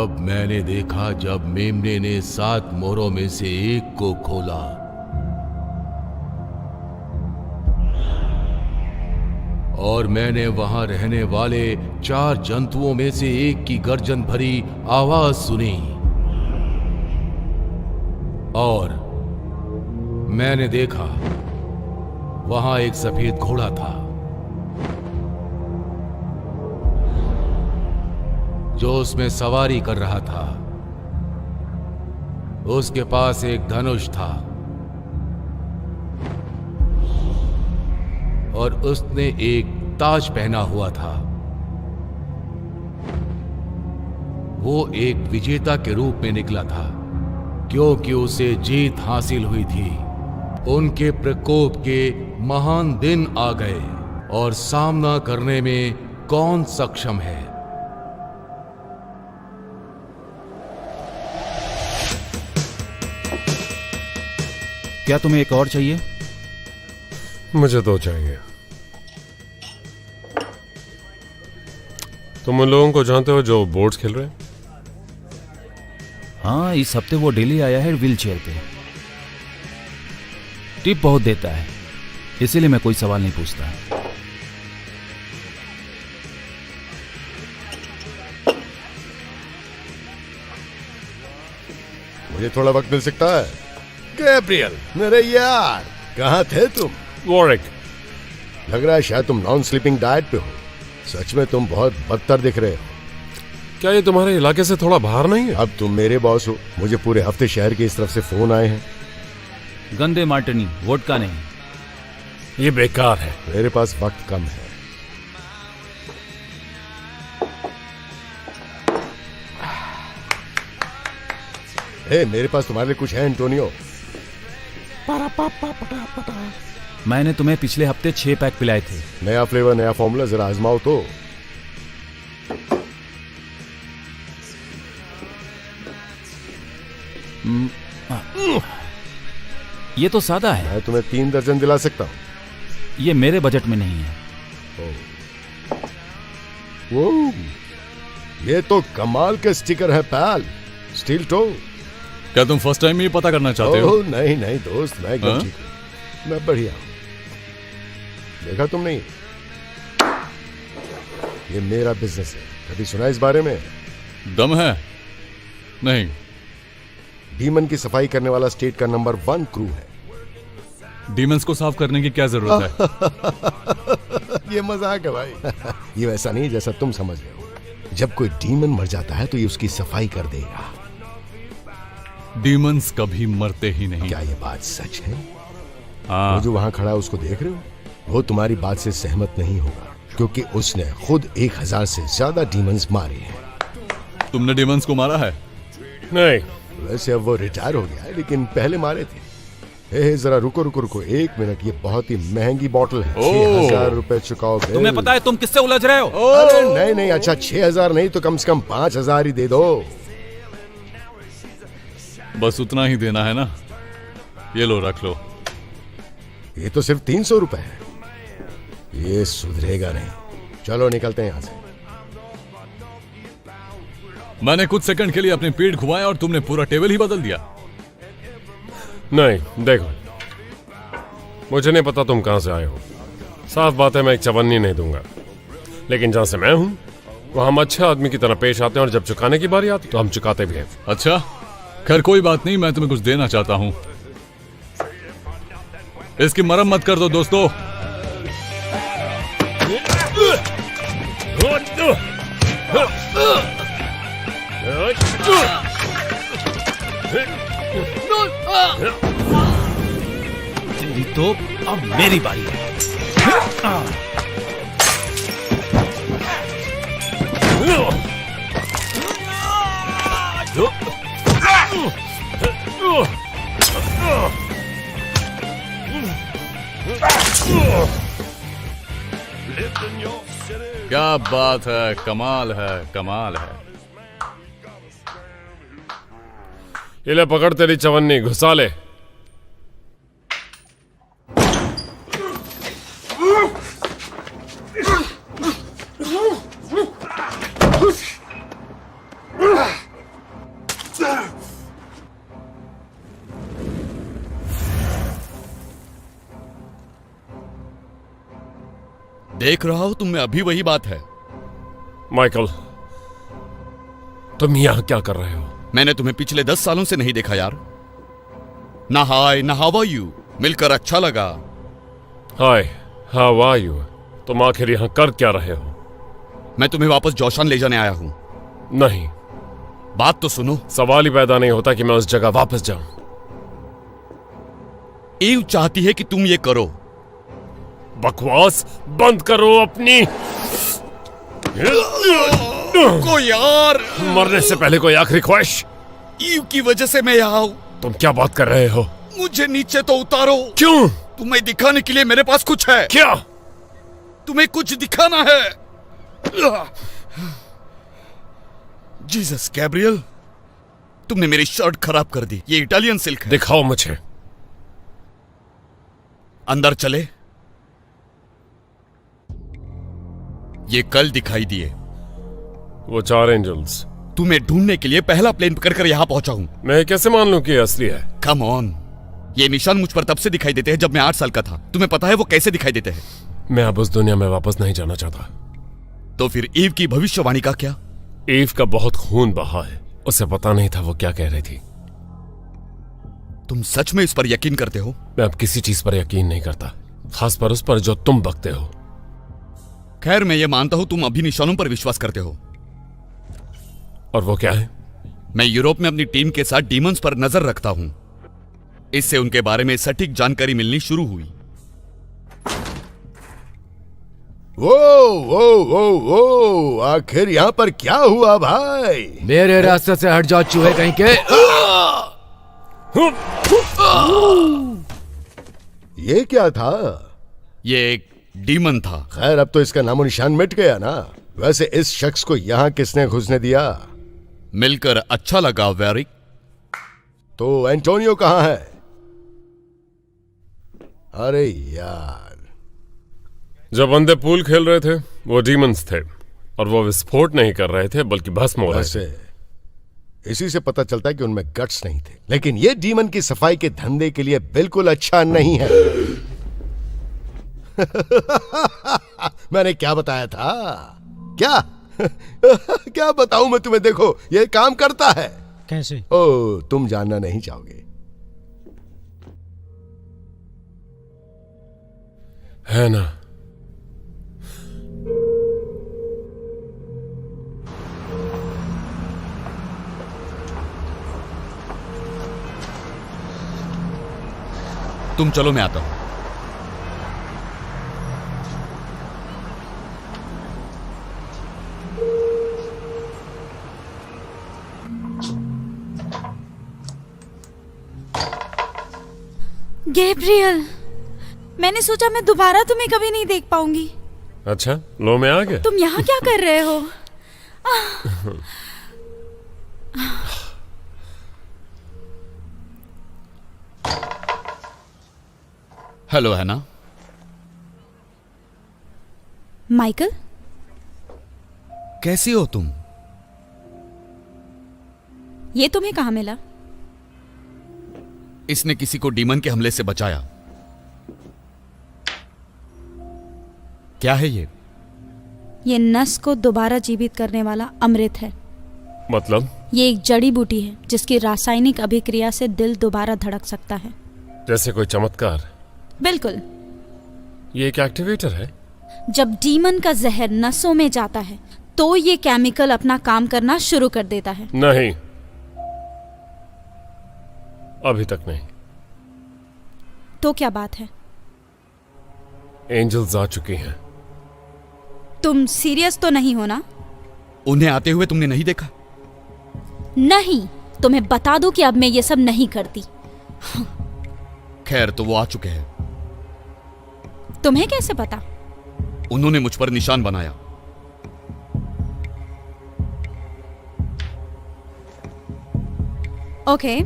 तब मैंने देखा जब मेमने ने 7 मोहरों में से एक को खोला और मैंने वहां रहने वाले 4 जंतुओं में से एक की गर्जन भरी आवाज सुनी और मैंने देखा वहां एक सफेद घोड़ा था जो उसमें सवारी कर रहा था। उसके पास एक धनुष था और उसने एक ताज पहना हुआ था। वो एक विजेता के रूप में निकला था क्योंकि उसे जीत हासिल हुई थी। उनके प्रकोप के महान दिन आ गए और सामना करने में कौन सक्षम है? क्या तुम्हें एक और चाहिए? मुझे 2 चाहिए। तुम उन लोगों को जानते हो जो बोर्ड्स खेल रहे हैं? हाँ, इस हफ्ते वो डेली आया है व्हील चेयर पे। टिप बहुत देता है, इसीलिए मैं कोई सवाल नहीं पूछता। मुझे थोड़ा वक्त मिल सकता है? गैब्रियल, मेरे यार, कहाँ थे तुम? वॉरिक, लग रहा है शायद तुम नॉन स्लीपिंग डाइट पे हो। सच में तुम बहुत बदतर दिख रहे हो। क्या ये तुम्हारे इलाके से थोड़ा बाहर नहीं है? अब तुम मेरे बॉस हो, मुझे पूरे हफ्ते शहर की इस तरफ से फोन आए हैं। गंदे मार्टिनी, वोडका नहीं। ये बेकार है। मेरे पास वक्त कम है। मेरे पास तुम्हारे लिए कुछ है एंटोनियो। मैंने तुम्हें पिछले हफ्ते 6 पैक पिलाए थे। नया फ्लेवर, नया फॉर्मूला, जरा आजमाओ तो। ये तो सादा है। मैं तुम्हें 3 दर्जन दिला सकता हूँ। ये मेरे बजट में नहीं है। वो ये तो कमाल के स्टिकर है पैल। Steel toe. क्या तुम फर्स्ट टाइम ही पता करना चाहते हो? नहीं नहीं दोस्त, मैं एकदम ठीक हूँ। मैं बढ़िया हूँ। देखा तुम नहीं? ये मेरा बिजनेस है। कभी सुना इस बारे में? दम है? नहीं। डीमन की सफाई करने वाला स्टेट का नंबर 1 क्रू है। डीमंस को साफ करने की क्या जरूरत है? ये मजाक है भाई। ये वैसा नहीं जैसा तुम समझ रहे हो। जब कोई डीमन मर जाता है तो ये उसकी सफाई कर देगा। डीमंस कभी मरते ही नहीं। क्या ये बात सच है? हाँ। वो जो वहां खड़ा है उसको देख रहे हो? वो तुम्हारी बात से सहमत नहीं होगा क्योंकि उसने खुद 1000 से ज्यादा डीमंस मारे हैं। तुमने डीमंस को मारा है? नहीं। वैसे अब वो रिटायर हो गया है, लेकिन पहले मारे थे। जरा रुको रुको रुको 1 मिनट। ये बहुत ही महंगी बॉटल है। 6000 रुपए चुकाओ। तुम्हें पता है तुम किससे उलझ रहे हो? अरे नहीं नहीं, अच्छा 6000 नहीं तो कम से कम 5000 ही दे दो। बस उतना ही देना है ना? ये लो, रख लो। ये तो सिर्फ 300 रुपए है। ये सुधरेगा नहीं। चलो निकलते हैं यहाँ से। मैंने कुछ सेकंड के लिए अपनी पीठ घुमाया और तुमने पूरा टेबल ही बदल दिया। नहीं, देखो, मुझे नहीं पता तुम कहां से आए हो। साफ बात है, मैं एक चवन्नी नहीं दूंगा। लेकिन जहां से मैं हूं वहां हम अच्छे आदमी की तरह पेश आते हैं और जब चुकाने की बारी आती तो हम चुकाते भी हैं। अच्छा, खैर कोई बात नहीं, मैं तुम्हें कुछ देना चाहता हूं। इसकी मरम्मत कर दो दोस्तों। तेरी तो अब मेरी बारी है। क्या बात है, कमाल है, कमाल है। ये ले पकड़ तेरी चवन्नी, घुसा ले। देख रहा हूं तुम में अभी वही बात है। माइकल, तुम यहां क्या कर रहे हो? मैंने तुम्हें पिछले 10 सालों से नहीं देखा यार। ना हाय ना हाउ आर यू, मिलकर अच्छा लगा। हाय, हाउ आर यू? तुम आखिर यहां कर क्या रहे हो? मैं तुम्हें वापस जोशान ले जाने आया हूं। नहीं, बात तो सुनो। सवाल ही पैदा नहीं होता कि मैं उस जगह वापस जाऊं। ईव चाहती है कि तुम ये करो। बकवास बंद करो अपनी। को यार, मरने से पहले कोई आखिरी ख्वाहिश? ईव की वजह से मैं यहाँ हूँ। तुम क्या बात कर रहे हो? मुझे नीचे तो उतारो। क्यों? तुम्हें दिखाने के लिए मेरे पास कुछ है। क्या? तुम्हें कुछ दिखाना है। जीसस गैब्रियल, तुमने मेरी शर्ट खराब कर दी। ये इटालियन सिल्क है। दिखाओ मुझे। अंदर चले। ये कल दिखाई दिए। वो 4 एंजल्स। तुम्हें ढूंढने के लिए पहला प्लेन पकड़कर यहां पहुंचा हूं। मैं कैसे मान लूं कि ये असली है? कम ऑन, ये निशान मुझ पर तब से दिखाई देते हैं जब मैं 8 साल का था। तुम्हें पता है वो कैसे दिखाई देते हैं? मैं अब उस दुनिया में वापस नहीं जाना चाहता। तो फिर ईव की भविष्यवाणी का क्या? ईव का बहुत खून बहा है। उसे पता नहीं था वो क्या कह रही थी। तुम सच में इस पर यकीन करते हो? मैं अब किसी चीज पर यकीन नहीं करता, खास पर उस पर जो तुम बकते हो। खैर, मैं ये मानता हूं तुम अभी निशानों पर विश्वास करते हो। और वो क्या है? मैं यूरोप में अपनी टीम के साथ डीमंस पर नजर रखता हूं। इससे उनके बारे में सटीक जानकारी मिलनी शुरू हुई। वो आखिर यहाँ पर क्या हुआ भाई? मेरे रास्ते से हट जाओ चूहे कहीं के। ये क्या था? ये एक डीमन था। खैर, अब तो इसका नामो निशान मिट गया ना। वैसे इस शख्स को यहाँ किसने घुसने दिया? मिलकर अच्छा लगा वेरिक। तो एंटोनियो कहाँ है? अरे यार, जब बंदे पूल खेल रहे थे वो डीमंस थे, और वो विस्फोट नहीं कर रहे थे बल्कि भस्म हो रहे थे। वैसे इसी से पता चलता है कि उनमें गट्स नहीं थे। लेकिन ये डीमन की सफाई के धंधे के लिए बिल्कुल अच्छा नहीं है। मैंने क्या बताया था? क्या क्या बताऊं मैं तुम्हें? देखो, ये काम करता है। कैसे? ओ, तुम जानना नहीं चाहोगे। है ना? तुम चलो, मैं आता हूं। गैब्रियल, मैंने सोचा मैं दोबारा तुम्हें कभी नहीं देख पाऊंगी। अच्छा, लो मैं आ गया। तुम यहाँ क्या कर रहे हो? हेलो हैना। माइकल, कैसी हो तुम? ये तुम्हें कहाँ मिला? इसने किसी को डीमन के हमले से बचाया। क्या है ये? ये नस को दोबारा जीवित करने वाला अमृत है। मतलब? ये एक जड़ी बूटी है जिसकी रासायनिक अभिक्रिया से दिल दोबारा धड़क सकता है। जैसे कोई चमत्कार? बिल्कुल। ये एक एक्टिवेटर है? जब डीमन का जहर नसों में जाता है तो ये केमिकल अपना काम करना शुरू कर देता है। नहीं, अभी तक नहीं। तो क्या बात है? एंजल्स आ चुकी हैं। तुम सीरियस तो नहीं हो ना? उन्हें आते हुए तुमने नहीं देखा? नहीं, तुम्हें बता दूं कि अब मैं ये सब नहीं करती। खैर, तो वो आ चुके हैं। तुम्हें कैसे पता? उन्होंने मुझ पर निशान बनाया। ओके,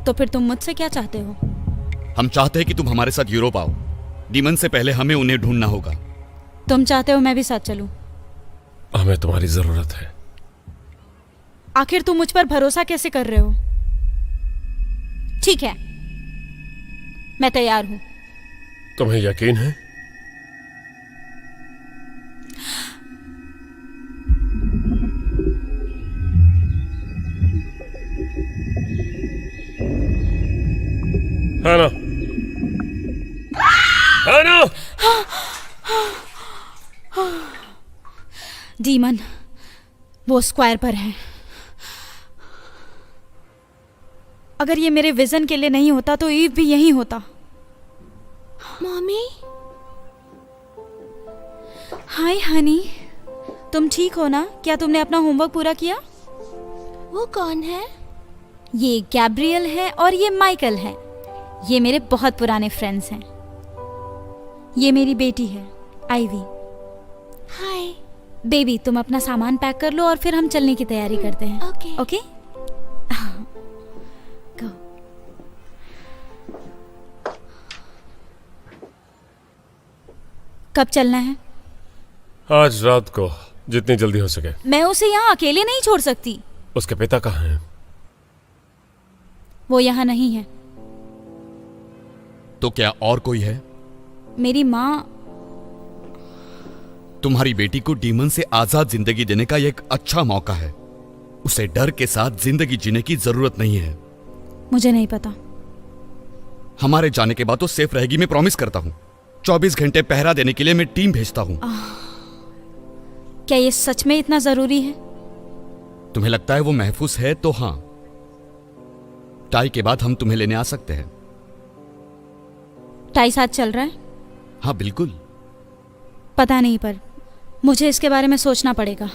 तो फिर तुम मुझसे क्या चाहते हो? हम चाहते हैं कि तुम हमारे साथ यूरोप आओ। डीमन से पहले हमें उन्हें ढूंढना होगा। तुम चाहते हो मैं भी साथ चलूं? हमें तुम्हारी जरूरत है। आखिर तुम मुझ पर भरोसा कैसे कर रहे हो? ठीक है, मैं तैयार हूं। तुम्हें यकीन है? है ना? है ना? डीमन वो स्क्वायर पर है। अगर ये मेरे विजन के लिए नहीं होता तो ईव भी यहीं होता। मम्मी, हाय हनी, तुम ठीक हो ना? क्या तुमने अपना होमवर्क पूरा किया? वो कौन है? ये गैब्रियल है और ये माइकल है। ये मेरे बहुत पुराने फ्रेंड्स हैं। ये मेरी बेटी है आइवी। हाय। बेबी तुम अपना सामान पैक कर लो और फिर हम चलने की तैयारी करते हैं। ओके। Okay go. कब चलना है? आज रात को, जितनी जल्दी हो सके। मैं उसे यहाँ अकेले नहीं छोड़ सकती। उसके पिता कहाँ हैं? वो यहाँ नहीं है। तो क्या और कोई है? मेरी माँ। तुम्हारी बेटी को डीमन से आजाद जिंदगी देने का यह एक अच्छा मौका है। उसे डर के साथ जिंदगी जीने की जरूरत नहीं है। मुझे नहीं पता। हमारे जाने के बाद तो सेफ रहेगी, मैं प्रॉमिस करता हूं। 24 घंटे पहरा देने के लिए मैं टीम भेजता हूं। क्या ये सच में इतना जरूरी है? तुम्हें लगता है वो महफूज है तो हां, टाई के बाद हम तुम्हें लेने आ सकते हैं। टाई साथ चल रहा है? हाँ बिल्कुल। पता नहीं, पर मुझे इसके बारे में सोचना पड़ेगा।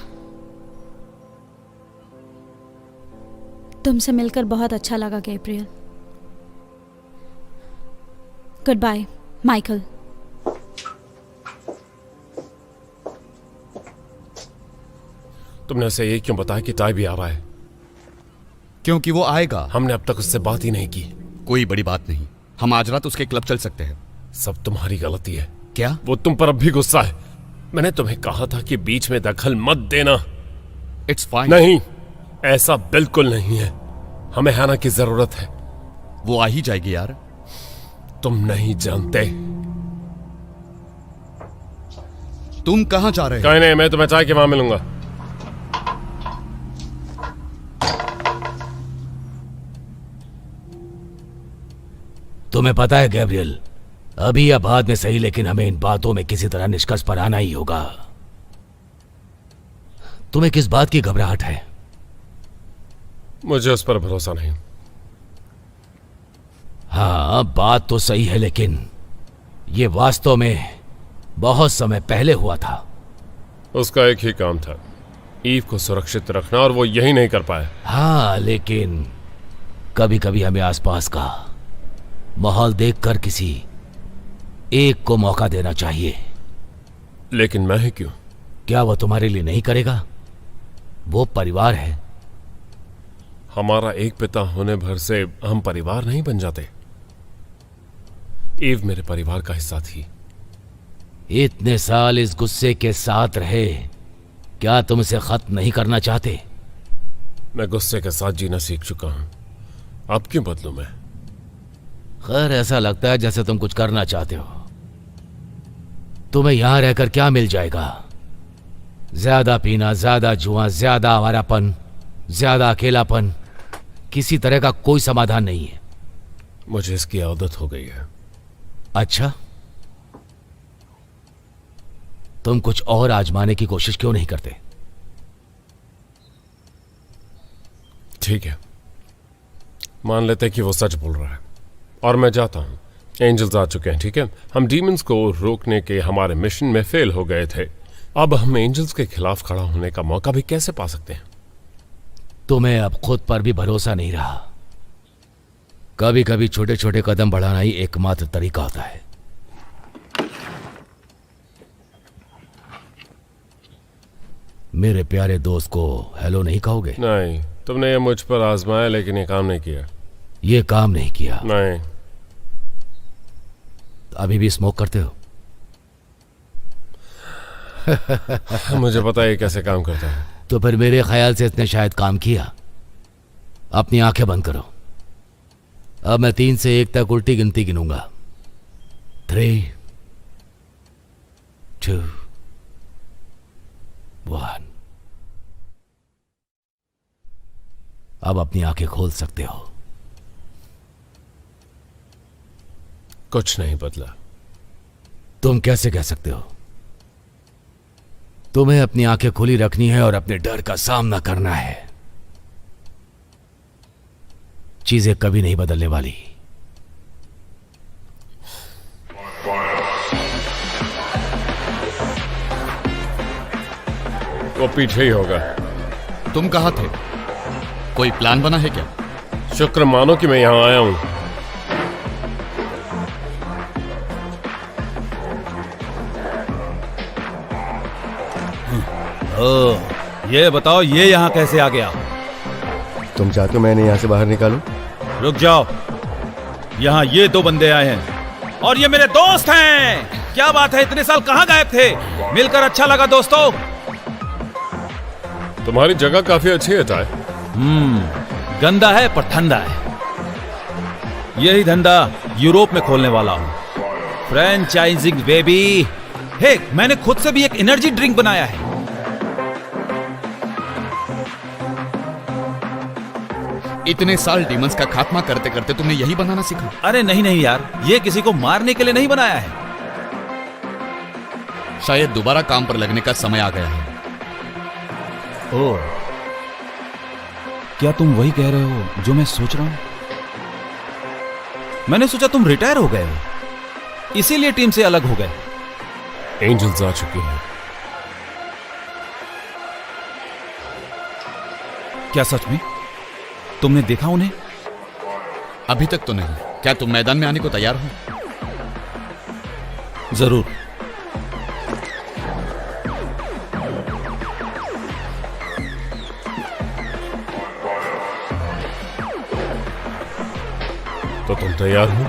तुमसे मिलकर बहुत अच्छा लगा गैब्रियल। Good by Michael. तुमने उसे ये क्यों बताया कि टाई भी आ रहा है? क्योंकि वो आएगा। हमने अब तक उससे बात ही नहीं की। कोई बड़ी बात नहीं, हम आज रात उसके क्लब चल सकते हैं। सब तुम्हारी गलती है। क्या? वो तुम पर अब भी गुस्सा है। मैंने तुम्हें कहा था कि बीच में दखल मत देना। It's fine. नहीं, ऐसा बिल्कुल नहीं है। हमें हैना की जरूरत है। वो आ ही जाएगी यार। तुम नहीं जानते। तुम कहां जा रहे हो? कहीं नहीं, मैं तुम्हें चाय के वहां मिलूंगा। तुम्हें पता है गैब्रियल, अभी या बाद में सही, लेकिन हमें इन बातों में किसी तरह निष्कर्ष पर आना ही होगा। तुम्हें किस बात की घबराहट है? मुझे उस पर भरोसा नहीं। हाँ, बात तो सही है, लेकिन ये वास्तव में बहुत समय पहले हुआ था। उसका एक ही काम था, ईव को सुरक्षित रखना, और वो यही नहीं कर पाया। हाँ, लेकिन कभी कभी हमें आसपास का माहौल देखकर किसी एक को मौका देना चाहिए। लेकिन मैं ही क्यों? क्या वो तुम्हारे लिए नहीं करेगा? वो परिवार है। हमारा एक पिता होने भर से हम परिवार नहीं बन जाते। ईव मेरे परिवार का हिस्सा थी। इतने साल इस गुस्से के साथ रहे, क्या तुम इसे खत्म नहीं करना चाहते? मैं गुस्से के साथ जीना सीख चुका हूं, अब क्यों बदलूं मैं? खैर, ऐसा लगता है जैसे तुम कुछ करना चाहते हो। तुम्हें यहां रहकर क्या मिल जाएगा? ज्यादा पीना, ज्यादा जुआ, ज्यादा आवारापन, ज्यादा अकेलापन। किसी तरह का कोई समाधान नहीं है। मुझे इसकी आदत हो गई है। अच्छा, तुम कुछ और आजमाने की कोशिश क्यों नहीं करते? ठीक है, मान लेते कि वो सच बोल रहा है और मैं जाता हूं। एंजल्स आ चुके हैं, ठीक है? हम डीमंस को रोकने के हमारे मिशन में फेल हो गए थे। अब हम एंजल्स के खिलाफ खड़ा होने का मौका भी कैसे पा सकते हैं? तुम्हें अब खुद पर भी भरोसा नहीं रहा। कभी कभी छोटे छोटे कदम बढ़ाना ही एकमात्र तरीका होता है। मेरे प्यारे दोस्त को हेलो नहीं कहोगे? नहीं, तुमने ये मुझ पर आजमाया लेकिन ये काम नहीं किया। ये काम नहीं किया? नहीं। अभी भी स्मोक करते हो? मुझे पता है ये कैसे काम करता है। तो फिर मेरे ख्याल से इसने शायद काम किया। अपनी आंखें बंद करो। अब मैं 3 से 1 तक उल्टी गिनती गिनूंगा। 3, 2, 1। अब अपनी आंखें खोल सकते हो। कुछ नहीं बदला। तुम कैसे कह सकते हो? तुम्हें अपनी आंखें खुली रखनी है और अपने डर का सामना करना है। चीजें कभी नहीं बदलने वाली। वो पीछे ही होगा। तुम कहाँ थे? कोई प्लान बना है क्या? शुक्र मानो कि मैं यहां आया हूं। ये बताओ ये यहाँ कैसे आ गया? तुम चाहते हो मैंने यहाँ से बाहर निकालूं? रुक जाओ, यहाँ ये 2 बंदे आए हैं और ये मेरे दोस्त हैं। क्या बात है, इतने साल कहाँ गायब थे? मिलकर अच्छा लगा दोस्तों। तुम्हारी जगह काफी अच्छी है ताए। गंदा है पर ठंडा है। यही धंधा यूरोप में खोलने वाला हूँ, फ्रेंचाइजिंग बेबी। हे, मैंने खुद से भी एक एनर्जी ड्रिंक बनाया है। इतने साल डीमंस का खात्मा करते करते तुमने यही बनाना सीखा? अरे नहीं नहीं यार, ये किसी को मारने के लिए नहीं बनाया है। शायद दोबारा काम पर लगने का समय आ गया है। ओह, क्या तुम वही कह रहे हो जो मैं सोच रहा हूं? मैंने सोचा तुम रिटायर हो गए हो, इसीलिए टीम से अलग हो गए। एंजल्स आ चुकी हैं। क्या सच में? तुमने देखा उन्हें? अभी तक तो नहीं। क्या तुम मैदान में आने को तैयार हो? जरूर। तो तुम तैयार हो?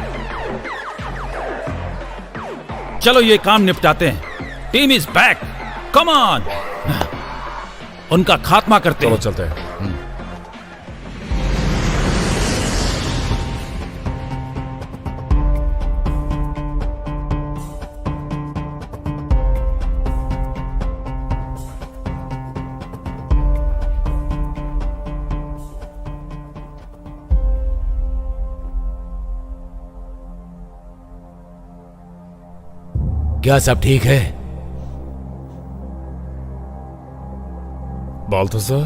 चलो ये काम निपटाते हैं। Team is back, come on. उनका खात्मा करते चलो हैं। चलते हैं। क्या सब ठीक है? बाल्थासार,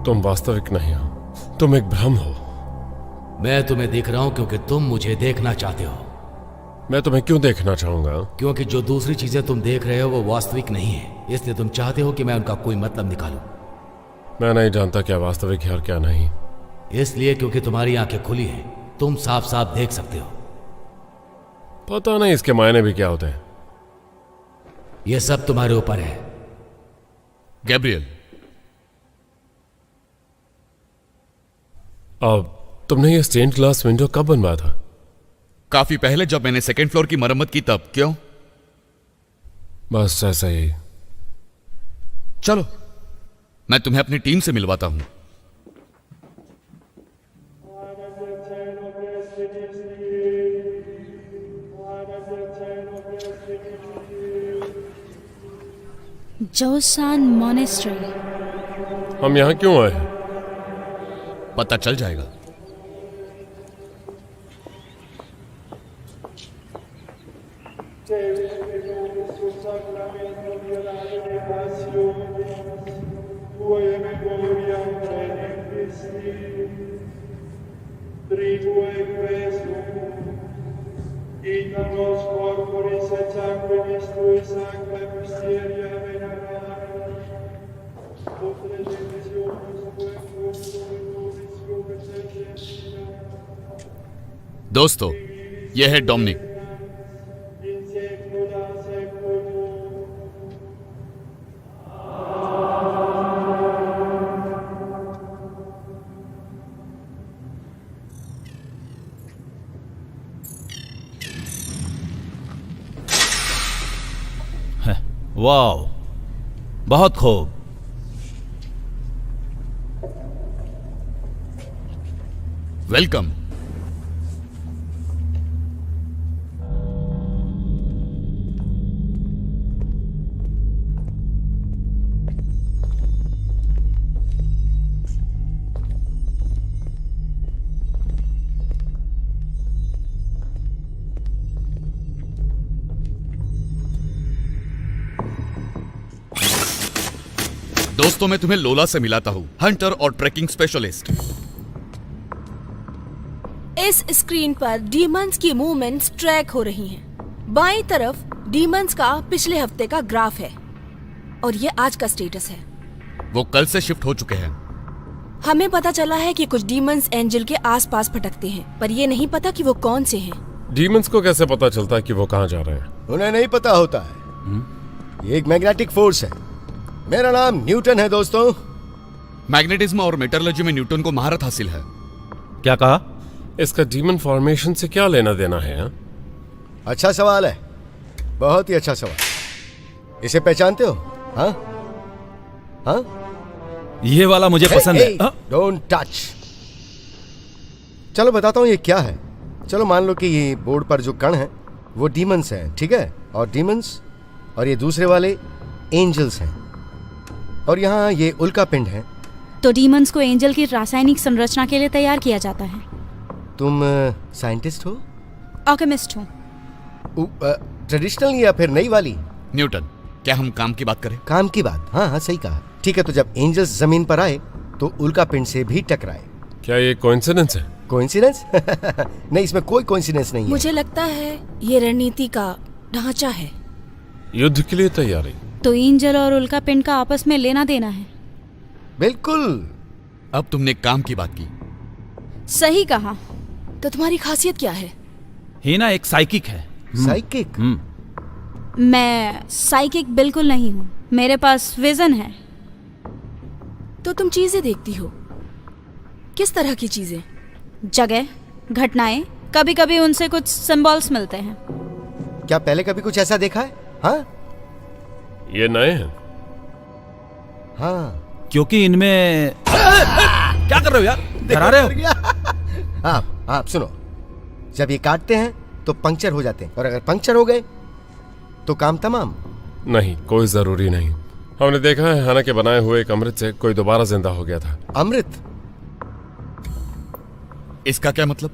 तुम वास्तविक नहीं हो, तुम एक भ्रम हो। मैं तुम्हें देख रहा हूं क्योंकि तुम मुझे देखना चाहते हो। मैं तुम्हें क्यों देखना चाहूंगा? क्योंकि जो दूसरी चीजें तुम देख रहे हो वो वास्तविक नहीं है, इसलिए तुम चाहते हो कि मैं उनका कोई मतलब निकालूं। मैं नहीं जानता क्या वास्तविक है और क्या नहीं। इसलिए क्योंकि तुम्हारी आंखें खुली हैं, तुम साफ साफ देख सकते हो। पता नहीं इसके मायने भी क्या होते हैं। यह सब तुम्हारे ऊपर है। गैब्रियल, अब तुमने ये स्टेन ग्लास विंडो कब बनवाया था? काफी पहले जब मैंने सेकेंड फ्लोर की मरम्मत की तब। क्यों? बस ऐसा ही। चलो मैं तुम्हें अपनी टीम से मिलवाता हूं। जोसान मोनेस्ट्री। हम यहां क्यों आए हैं? पता चल जाएगा। दोस्तों, यह है डोमिनिक। वाह, बहुत खूब। वेलकम। दोस्तों, मैं तुम्हें लोला से मिलाता हूँ, हंटर और ट्रैकिंग स्पेशलिस्ट। इस स्क्रीन पर डीमंस की मूवमेंट्स ट्रैक हो रही हैं। बाईं तरफ डीमंस का पिछले हफ्ते का ग्राफ है और ये आज का स्टेटस है। वो कल से शिफ्ट हो चुके हैं। हमें पता चला है कि कुछ डीमंस एंजल के आसपास भटकते हैं, पर ये नहीं पता कि वो कौन से हैं। डीमंस को कैसे पता चलता है कि वो कहाँ जा रहे हैं? उन्हें नहीं पता होता है। ये एक मैग्नेटिक फोर्स है। मेरा नाम न्यूटन है दोस्तों। मैग्नेटिज्म और मेटलर्जी में न्यूटन को महारत हासिल है। क्या कहा? इसका डीमन फॉर्मेशन से क्या लेना देना है? हाँ? अच्छा सवाल है, बहुत ही अच्छा सवाल। इसे पहचानते हो? हाँ हाँ, ये वाला मुझे पसंद है। Don't touch. चलो बताता हूँ ये क्या है। चलो मान लो कि ये बोर्ड पर जो कण है वो डीमंस हैं, ठीक है? और डीमंस और ये दूसरे वाले एंजल्स हैं, और यहाँ ये उल्का पिंड है। तो डीमंस को एंजल की रासायनिक संरचना के लिए तैयार किया जाता है। तुम साइंटिस्ट हो? ऑल्केमिस्ट हूँ। ट्रेडिशनल या फिर नई वाली? न्यूटन, क्या हम काम की बात करें? काम की बात? हाँ हाँ, सही कहा। ठीक है, तो जब एंजल्स जमीन पर आए तो उल्का पिंड से भी टकराए। क्या ये कोइंसिडेंस है? कोइंसिडेंस? नहीं, इसमें कोई कोइंसिडेंस नहीं है। मुझे लगता है ये रणनीति का ढांचा है। युद्ध के लिए तैयारी? तो एंजल और उल्का पिंड का आपस में लेना देना है। बिल्कुल। अब तुमने काम की बात की। सही कहा। तो तुम्हारी खासियत क्या है? हीना एक साइकिक है। साइकिक? मैं साइकिक बिल्कुल नहीं हूँ। मेरे पास विजन है। तो तुम चीजें देखती हो। किस तरह की चीजें? जगह, घटनाएं, कभी कभी उनसे कुछ सिंबल्स मिलते हैं। क्या पहले कभी कुछ ऐसा देखा है? हाँ ये नए हैं? हाँ। क्योंकि इनमें क्या कर रहे हो यार? डरा रहे हो? आप सुनो, जब ये काटते हैं तो पंक्चर हो जाते हैं, और अगर पंक्चर हो गए तो काम तमाम। नहीं, कोई जरूरी नहीं। हमने देखा है हाना के बनाए हुए एक अमृत से कोई दोबारा जिंदा हो गया था। अमृत? इसका क्या मतलब?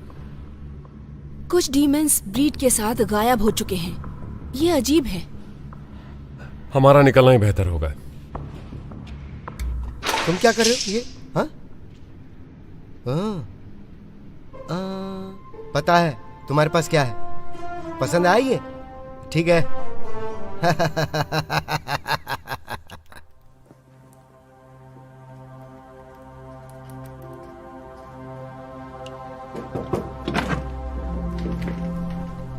कुछ डीमंस ब्रीड के साथ गायब हो चुके हैं। ये अजीब है। हमारा निकलना ही बेहतर होगा। तुम क्या कर रहे हो ये? हाँ पता है तुम्हारे पास क्या है। पसंद आई ये? ठीक है।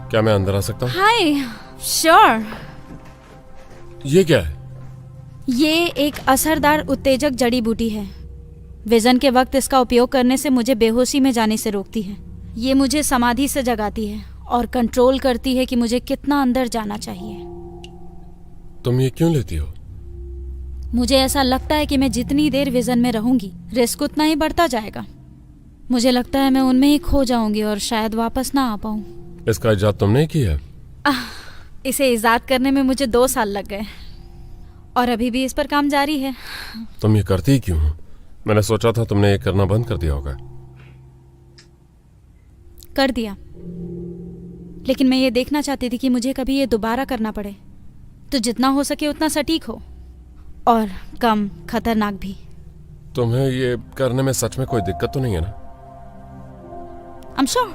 क्या मैं अंदर आ सकता हूँ? हाय, श्योर। ये क्या है? ये एक असरदार उत्तेजक जड़ी बूटी है। विजन के वक्त इसका उपयोग करने से मुझे बेहोशी में जाने से रोकती है। ये मुझे समाधि से जगाती है और कंट्रोल करती है कि मुझे कितना अंदर जाना चाहिए। तुम ये क्यों लेती हो? मुझे ऐसा लगता है कि मैं जितनी देर विजन में रहूंगी, रिस्क उतना ही बढ़ता जाएगा। मुझे लगता है मैं उनमें ही खो जाऊंगी और शायद वापस ना आ पाऊं। इसका इजाद तुमने किया है? इसे इजाद करने में मुझे 2 साल लग गए और अभी भी इस पर काम जारी है। तुम ये करती ही क्यों हो? मैंने सोचा था तुमने ये करना बंद कर दिया होगा। कर दिया, लेकिन मैं ये देखना चाहती थी कि मुझे कभी ये दोबारा करना पड़े तो जितना हो सके उतना सटीक हो और कम खतरनाक भी। तुम्हें ये करने में सच में कोई दिक्कत तो नहीं है ना? I'm sure.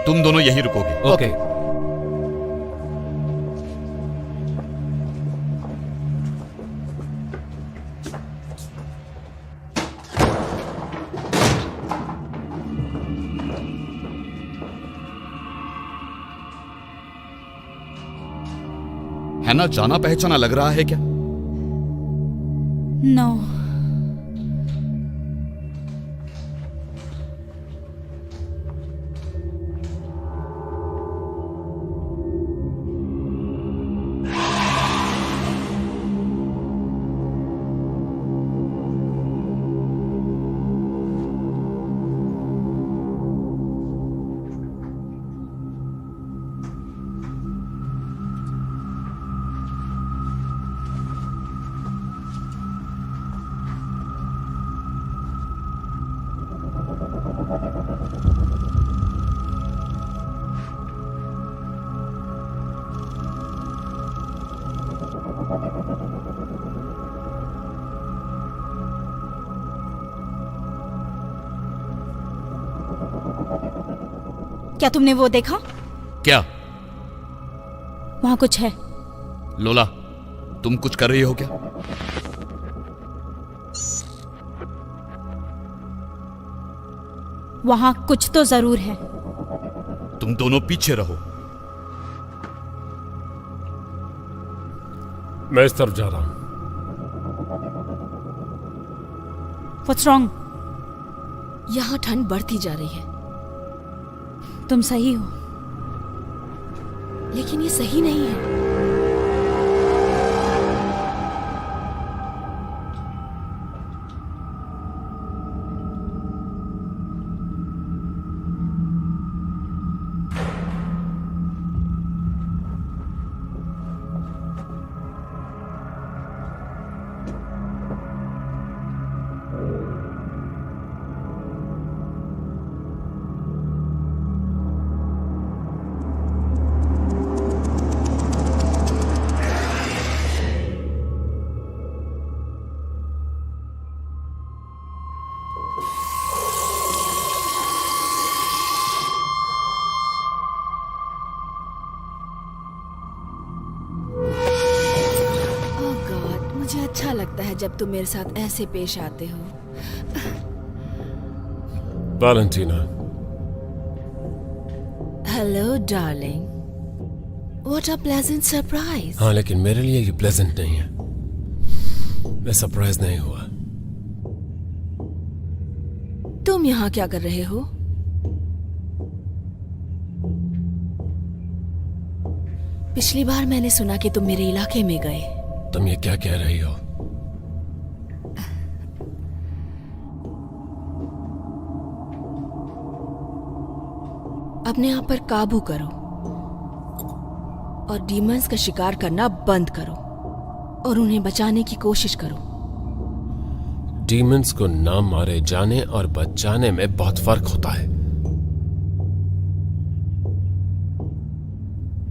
तुम दोनों यहीं रुकोगे। ओके। है ना, जाना पहचाना लग रहा है क्या? नो। क्या तुमने वो देखा? क्या? वहां कुछ है। लोला, तुम कुछ कर रही हो क्या? वहां कुछ तो जरूर है। तुम दोनों पीछे रहो। मैं इस तरफ जा रहा हूं। What's wrong? यहाँ ठंड बढ़ती जा रही है। तुम सही हो। लेकिन ये सही नहीं है। मुझे अच्छा लगता है जब तुम मेरे साथ ऐसे पेश आते हो। Valentina. Hello darling, what a pleasant surprise. हाँ, लेकिन मेरे लिए ये प्लेजेंट नहीं है। मैं सरप्राइज नहीं हुआ। तुम यहाँ क्या कर रहे हो? पिछली बार मैंने सुना कि तुम मेरे इलाके में गए। तुम ये क्या कह रही हो? अपने आप पर काबू करो और डीमंस का शिकार करना बंद करो और उन्हें बचाने की कोशिश करो। डीमंस को ना मारे जाने और बचाने में बहुत फर्क होता है।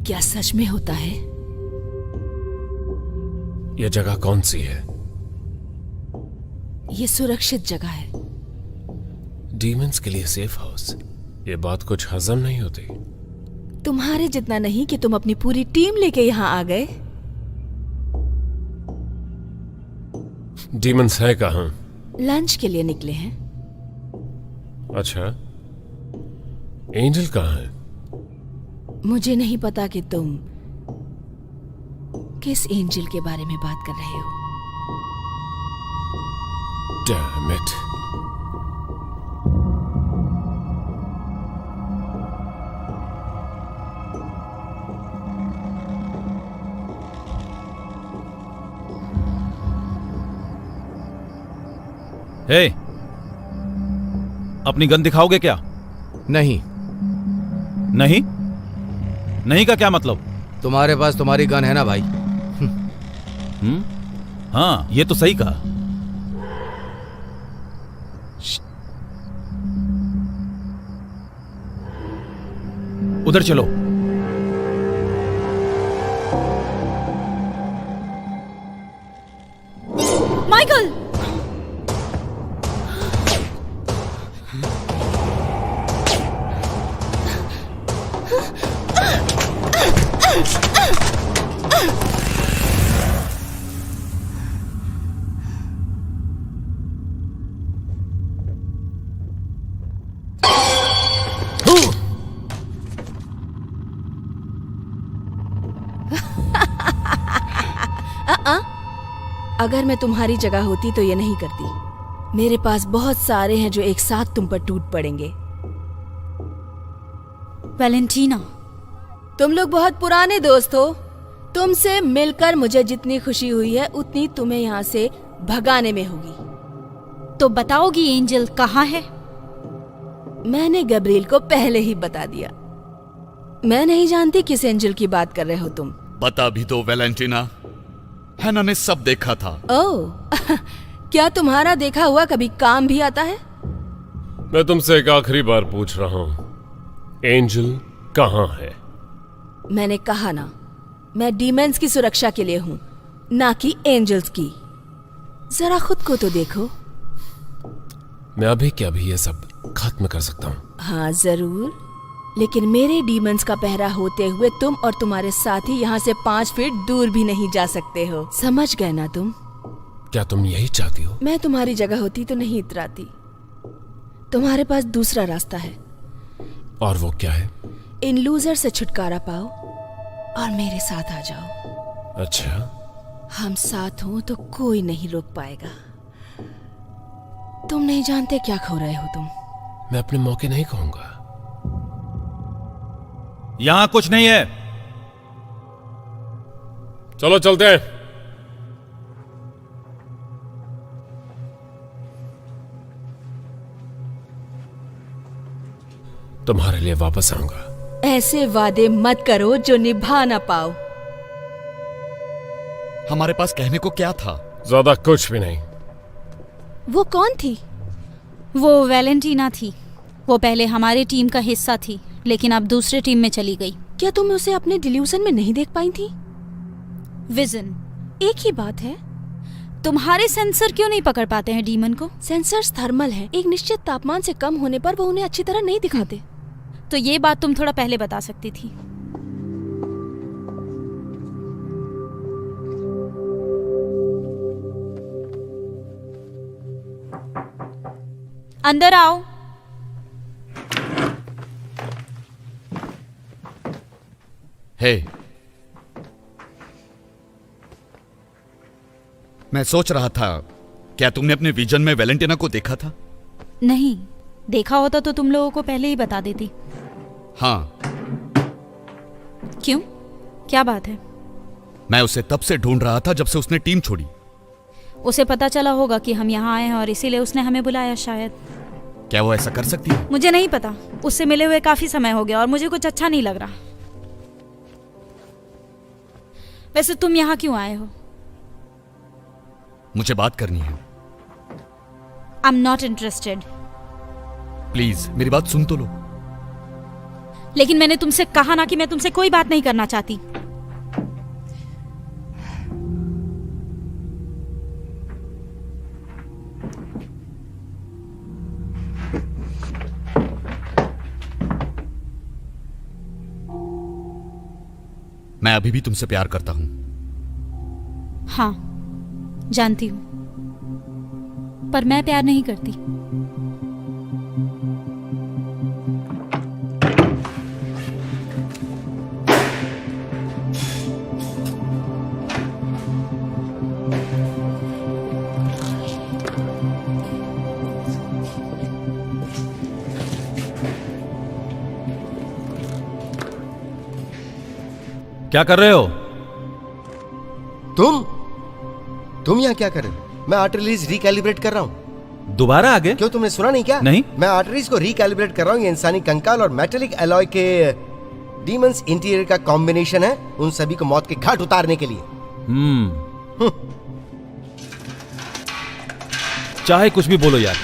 क्या सच में होता है? यह जगह कौन सी है? ये सुरक्षित जगह है। डीमंस के लिए सेफ हाउस। ये बात कुछ हजम नहीं होती। तुम्हारे जितना नहीं कि तुम अपनी पूरी टीम लेके यहाँ आ गए। डीमंस है कहाँ? लंच के लिए निकले हैं। अच्छा, एंजल कहाँ है? मुझे नहीं पता कि तुम किस एंजल के बारे में बात कर रहे हो। Damn it. हे, अपनी गन दिखाओगे क्या? नहीं। नहीं? नहीं का क्या मतलब? तुम्हारे पास तुम्हारी गन है ना भाई? हाँ, ये तो सही कहा। उधर चलो। माइकल! अगर मैं तुम्हारी जगह होती तो ये नहीं करती। मेरे पास बहुत सारे हैं जो एक साथ तुम पर टूट पड़ेंगे। वैलेंटीना, तुम लोग बहुत पुराने दोस्त हो। तुमसे मिलकर मुझे जितनी खुशी हुई है उतनी तुम्हें यहाँ से भगाने में होगी। तो बताओगी एंजल कहाँ है? मैंने गब्रिएल को पहले ही बता दिया। मैं नहीं जानती किस एंजल की बात कर रहे हो तुम। बता भी दो वैलेंटीना, हैना ने सब देखा था। ओह क्या तुम्हारा देखा हुआ कभी काम भी आता है? मैं तुमसे एक आखिरी बार पूछ रहा हूं, एंजल कहाँ है? मैंने कहा ना, मैं डीमंस की सुरक्षा के लिए हूँ, ना कि एंजल्स की। जरा खुद को तो देखो। मैं अभी क्या भी ये सब खत्म कर सकता हूँ। हाँ जरूर, लेकिन मेरे डीमंस का पहरा होते हुए तुम और तुम्हारे साथी यहाँ से 5 फीट दूर भी नहीं जा सकते हो। समझ गए ना तुम? क्या तुम यही चाहती हो? मैं तुम्हारी जगह होती तो नहीं इतराती। तुम्हारे पास दूसरा रास्ता है। और वो क्या है? इन लूजर से छुटकारा पाओ और मेरे साथ आ जाओ। अच्छा, हम साथ हो तो कोई नहीं रोक पाएगा। तुम नहीं जानते क्या खो रहे हो तुम। मैं अपने मौके नहीं कहूंगा। यहां कुछ नहीं है। चलो चलते हैं। तुम्हारे लिए वापस आऊंगा। ऐसे वादे मत करो जो निभा ना पाओ। हमारे पास कहने को क्या था? ज्यादा कुछ भी नहीं। वो कौन थी? वो वैलेंटीना थी। वो पहले हमारी टीम का हिस्सा थी, लेकिन अब दूसरे टीम में चली गई। क्या तुम उसे अपने डिल्यूजन में नहीं देख पाई थी? विजन, एक ही बात है। तुम्हारे सेंसर क्यों नहीं पकड़ पाते हैं डीमन को? सेंसर्स थर्मल हैं। एक निश्चित तापमान से कम होने पर वो उन्हें अच्छी तरह नहीं दिखाते। तो ये बात तुम थोड़ा पहले बता सकती थी। अंदर आओ। हे, मैं सोच रहा था, क्या तुमने अपने विजन में वैलेंटीना को देखा था? नहीं, देखा होता तो तुम लोगों को पहले ही बता देती। हाँ। क्यों, क्या बात है? मैं उसे तब से ढूंढ रहा था जब से उसने टीम छोड़ी। उसे पता चला होगा कि हम यहाँ आए हैं और इसीलिए उसने हमें बुलाया शायद। क्या वो ऐसा कर सकती है? मुझे नहीं पता। उससे मिले हुए काफी समय हो गया और मुझे कुछ अच्छा नहीं लग रहा। वैसे तुम यहाँ क्यों आए हो? मुझे बात करनी है। I am not interested. Please मेरी बात सुन तो लो। लेकिन मैंने तुमसे कहा ना कि मैं तुमसे कोई बात नहीं करना चाहती। मैं अभी भी तुमसे प्यार करता हूं। हाँ, जानती हूं, पर मैं प्यार नहीं करती। क्या कर रहे हो? तुम यहाँ क्या कर रहे हो? मैं आर्टरीज रिकैलिब्रेट कर रहा हूँ। दोबारा आगे? क्यों, तुमने सुना नहीं क्या? नहीं। मैं आर्टरीज को रिकैलिब्रेट कर रहा हूँ। ये इंसानी कंकाल और मेटेलिक एलॉय के डीमंस इंटीरियर का कॉम्बिनेशन है, उन सभी को मौत के घाट उतारने के लिए। चाहे कुछ भी बोलो यार,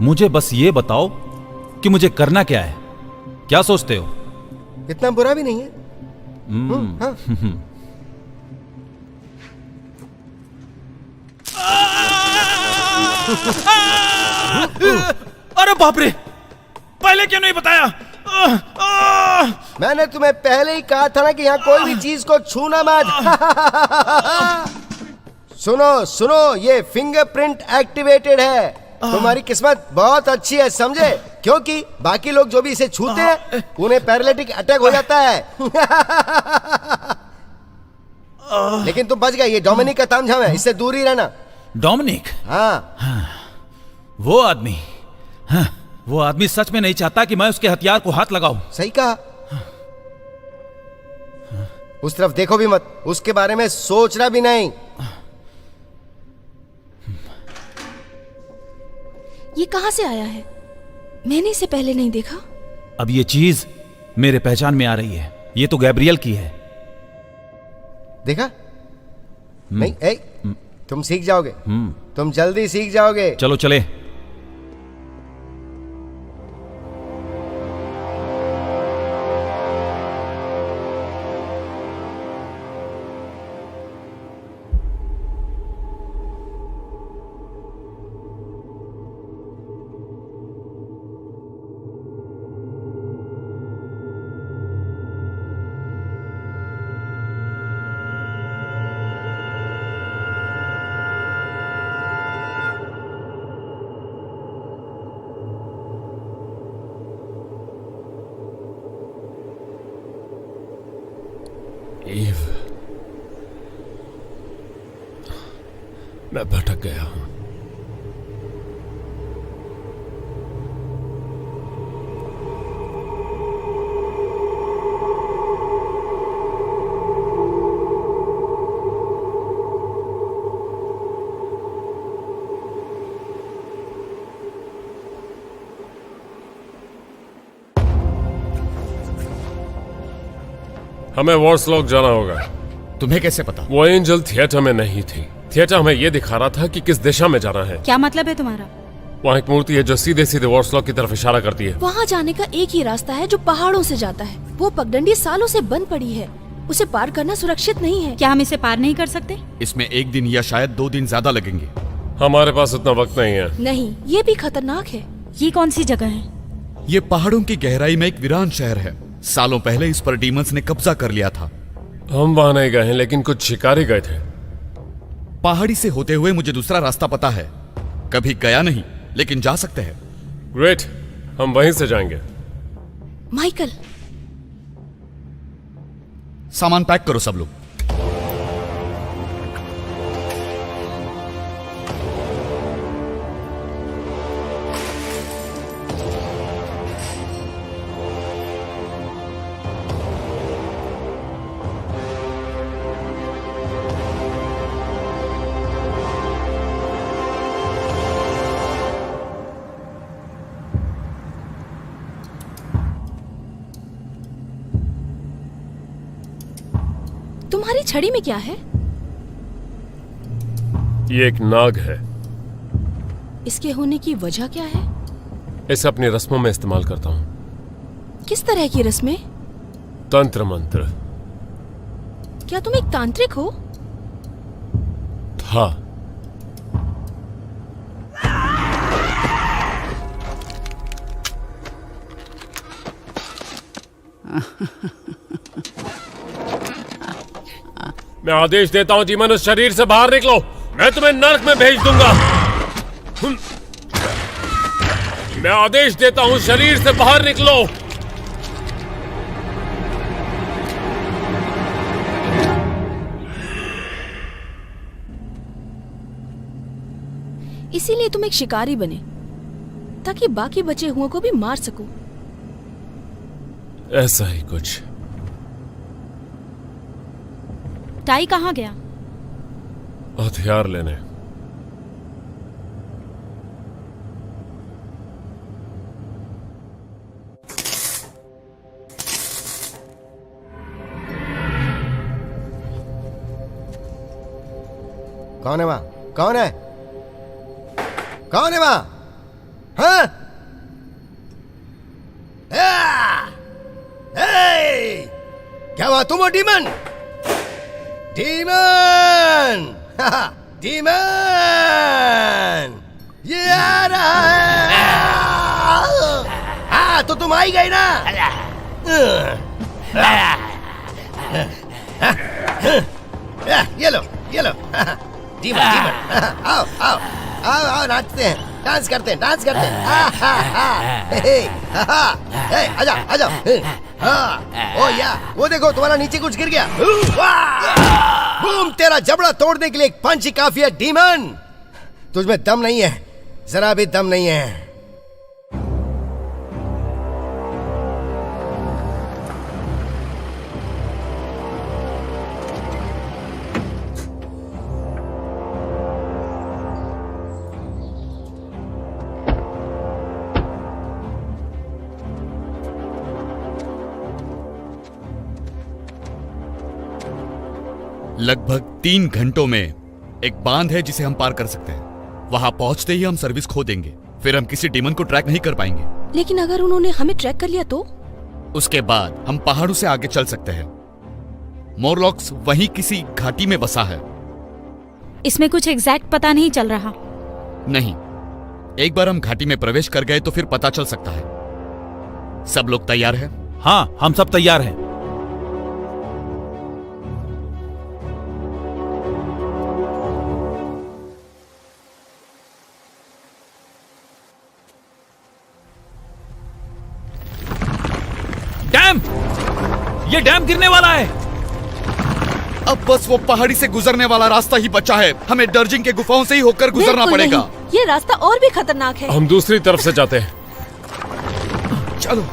मुझे बस ये बताओ कि मुझे करना क्या है। क्या सोचते हो? इतना बुरा भी नहीं है। हाँ। अरे बाप रे, पहले क्यों नहीं बताया? मैंने तुम्हें पहले ही कहा था ना कि यहाँ कोई भी चीज को छूना मत। सुनो, ये फिंगरप्रिंट एक्टिवेटेड है। तुम्हारी किस्मत बहुत अच्छी है, समझे? क्योंकि बाकी लोग जो भी इसे छूते हैं उन्हें पैरालिटिक अटैक हो जाता है। लेकिन तुम बच गए, ये डोमिनिक का तामझाम है, इससे दूर ही रहना। डोमिनिक, हाँ, वो आदमी, हाँ, वो आदमी सच में नहीं चाहता कि मैं उसके हथियार को हाथ लगाऊं। सही कहा। उस तरफ देखो भी मत, उसके बारे में सोचना भी नहीं। ये कहाँ से आया है? मैंने इसे पहले नहीं देखा। अब ये चीज मेरे पहचान में आ रही है। ये तो गैब्रियल की है। देखा? नहीं, तुम सीख जाओगे, तुम जल्दी सीख जाओगे। चलो चले। ईव, मैं भटक गया हूं। हमें वॉर्सलॉक जाना होगा। तुम्हें कैसे पता? वो एंजल थिएटर में नहीं थी। थिएटर हमें यह दिखा रहा था कि किस दिशा में जाना है। क्या मतलब है तुम्हारा? वहाँ एक मूर्ति है जो सीधे सीधे वॉर्सलॉक की तरफ इशारा करती है। वहाँ जाने का एक ही रास्ता है जो पहाड़ों से जाता है। वो पगडंडी सालों से बंद पड़ी है, उसे पार करना सुरक्षित नहीं है। क्या हम इसे पार नहीं कर सकते? इसमें 1 दिन या शायद 2 दिन ज्यादा लगेंगे। हमारे पास उतना वक्त नहीं है। नहीं, ये भी खतरनाक है। ये कौन सी जगह है? ये पहाड़ों की गहराई में एक वीरान शहर है। सालों पहले इस पर डीमंस ने कब्जा कर लिया था। हम वहां नहीं गए हैं, लेकिन कुछ शिकारी गए थे। पहाड़ी से होते हुए मुझे दूसरा रास्ता पता है। कभी गया नहीं, लेकिन जा सकते हैं। ग्रेट, हम वहीं से जाएंगे। माइकल, सामान पैक करो सब लोग। तुम्हारी छड़ी में क्या है? ये एक नाग है। इसके होने की वजह क्या है? इसे अपनी रस्मों में इस्तेमाल करता हूं। किस तरह की रस्में? तंत्र मंत्र। क्या तुम एक तांत्रिक हो? था। मैं आदेश देता हूं जीवन, उस शरीर से बाहर निकलो। मैं तुम्हें नर्क में भेज दूंगा। मैं आदेश देता हूं, शरीर से बाहर निकलो। इसीलिए तुम एक शिकारी बने, ताकि बाकी बचे हुओं को भी मार सको। ऐसा ही कुछ। टाई कहाँ गया? हथियार लेने। कौन है वहां? कौन है? कौन है वहां? हाँ? क्या हुआ? तुम हो डीमन? डीमन! डीमन! ये आ रहा है। हाँ, तो तुम आई गई ना? ये लो, ये लो। Demon, demon. आओ, आओ, आओ, आओ, नाचते हैं, डांस करते हैं, डांस करते हैं। आजा, आजा। हाँ, ओ या, वो देखो तुम्हारा नीचे कुछ गिर गया। बूम, तेरा जबड़ा तोड़ने के लिए एक पंच ही काफी है डीमन। तुझमें दम नहीं है, जरा भी दम नहीं है। लगभग 3 घंटों में एक बांध है जिसे हम पार कर सकते हैं। वहां पहुंचते ही हम सर्विस खो देंगे, फिर हम किसी डीमन को ट्रैक नहीं कर पाएंगे। लेकिन अगर उन्होंने हमें ट्रैक कर लिया तो? उसके बाद हम पहाड़ों से आगे चल सकते हैं। मोरलॉक्स वहीं किसी घाटी में बसा है। इसमें कुछ एग्जैक्ट पता नहीं चल रहा। नहीं, एक बार हम घाटी में प्रवेश कर गए तो फिर पता चल सकता है। सब लोग तैयार हैं? हाँ, हम सब तैयार हैं। डैम! ये डैम गिरने वाला है। अब बस वो पहाड़ी से गुजरने वाला रास्ता ही बचा है। हमें डर्जिंग के गुफाओं से ही होकर गुजरना बिल्कुल पड़ेगा। नहीं। ये रास्ता और भी खतरनाक है। हम दूसरी तरफ से जाते हैं। चलो।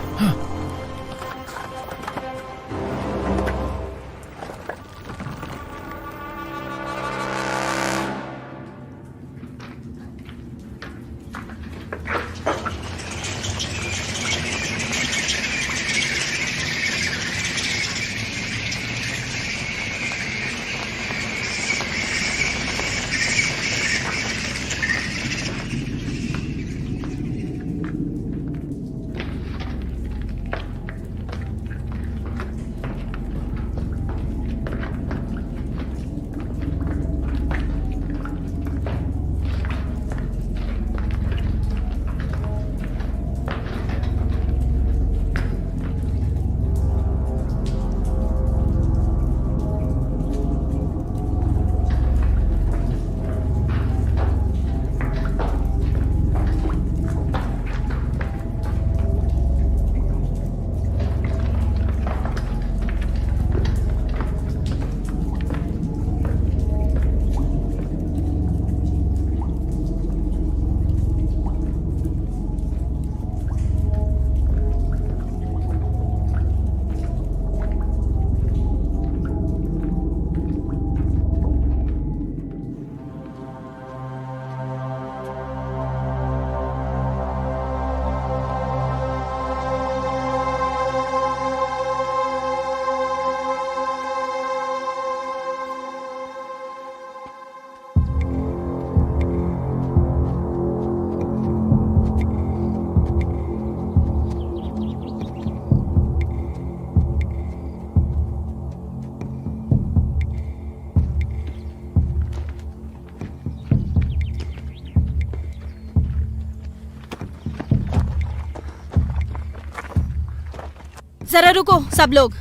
जरा रुको सब लोग,